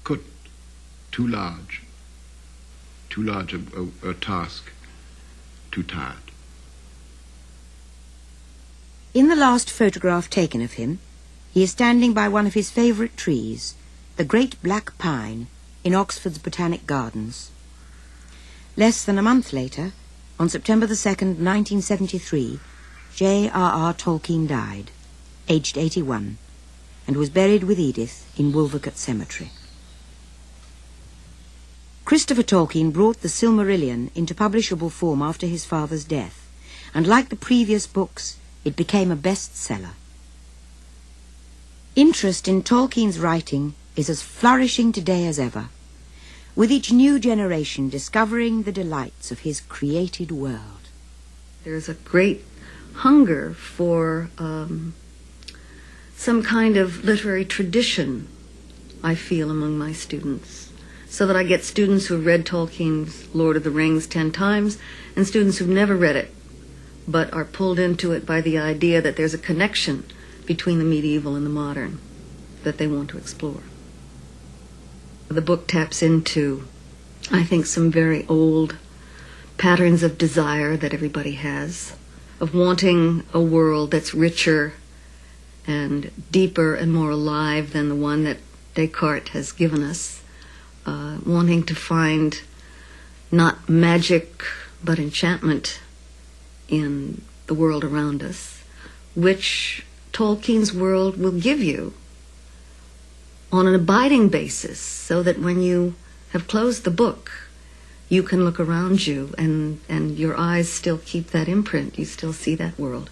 couldn't. Too large a task too tired. In the last photograph taken of him, he is standing by one of his favourite trees, the great black pine, in Oxford's Botanic Gardens. Less than a month later, on September the 2nd, 1973, J.R.R. Tolkien died, aged 81, and was buried with Edith in Wolvercote Cemetery. Christopher Tolkien brought the Silmarillion into publishable form after his father's death, and like the previous books, it became a bestseller. Interest in Tolkien's writing is as flourishing today as ever, with each new generation discovering the delights of his created world. There's a great hunger for some kind of literary tradition, I feel, among my students, so that I get students who have read Tolkien's Lord of the Rings 10 times and students who've never read it but are pulled into it by the idea that there's a connection between the medieval and the modern that they want to explore. The book taps into, I think, some very old patterns of desire that everybody has, of wanting a world that's richer and deeper and more alive than the one that Descartes has given us, wanting to find not magic but enchantment in the world around us, which Tolkien's world will give you on an abiding basis, so that when you have closed the book, you can look around you and your eyes still keep that imprint. You still see that world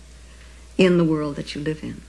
in the world that you live in.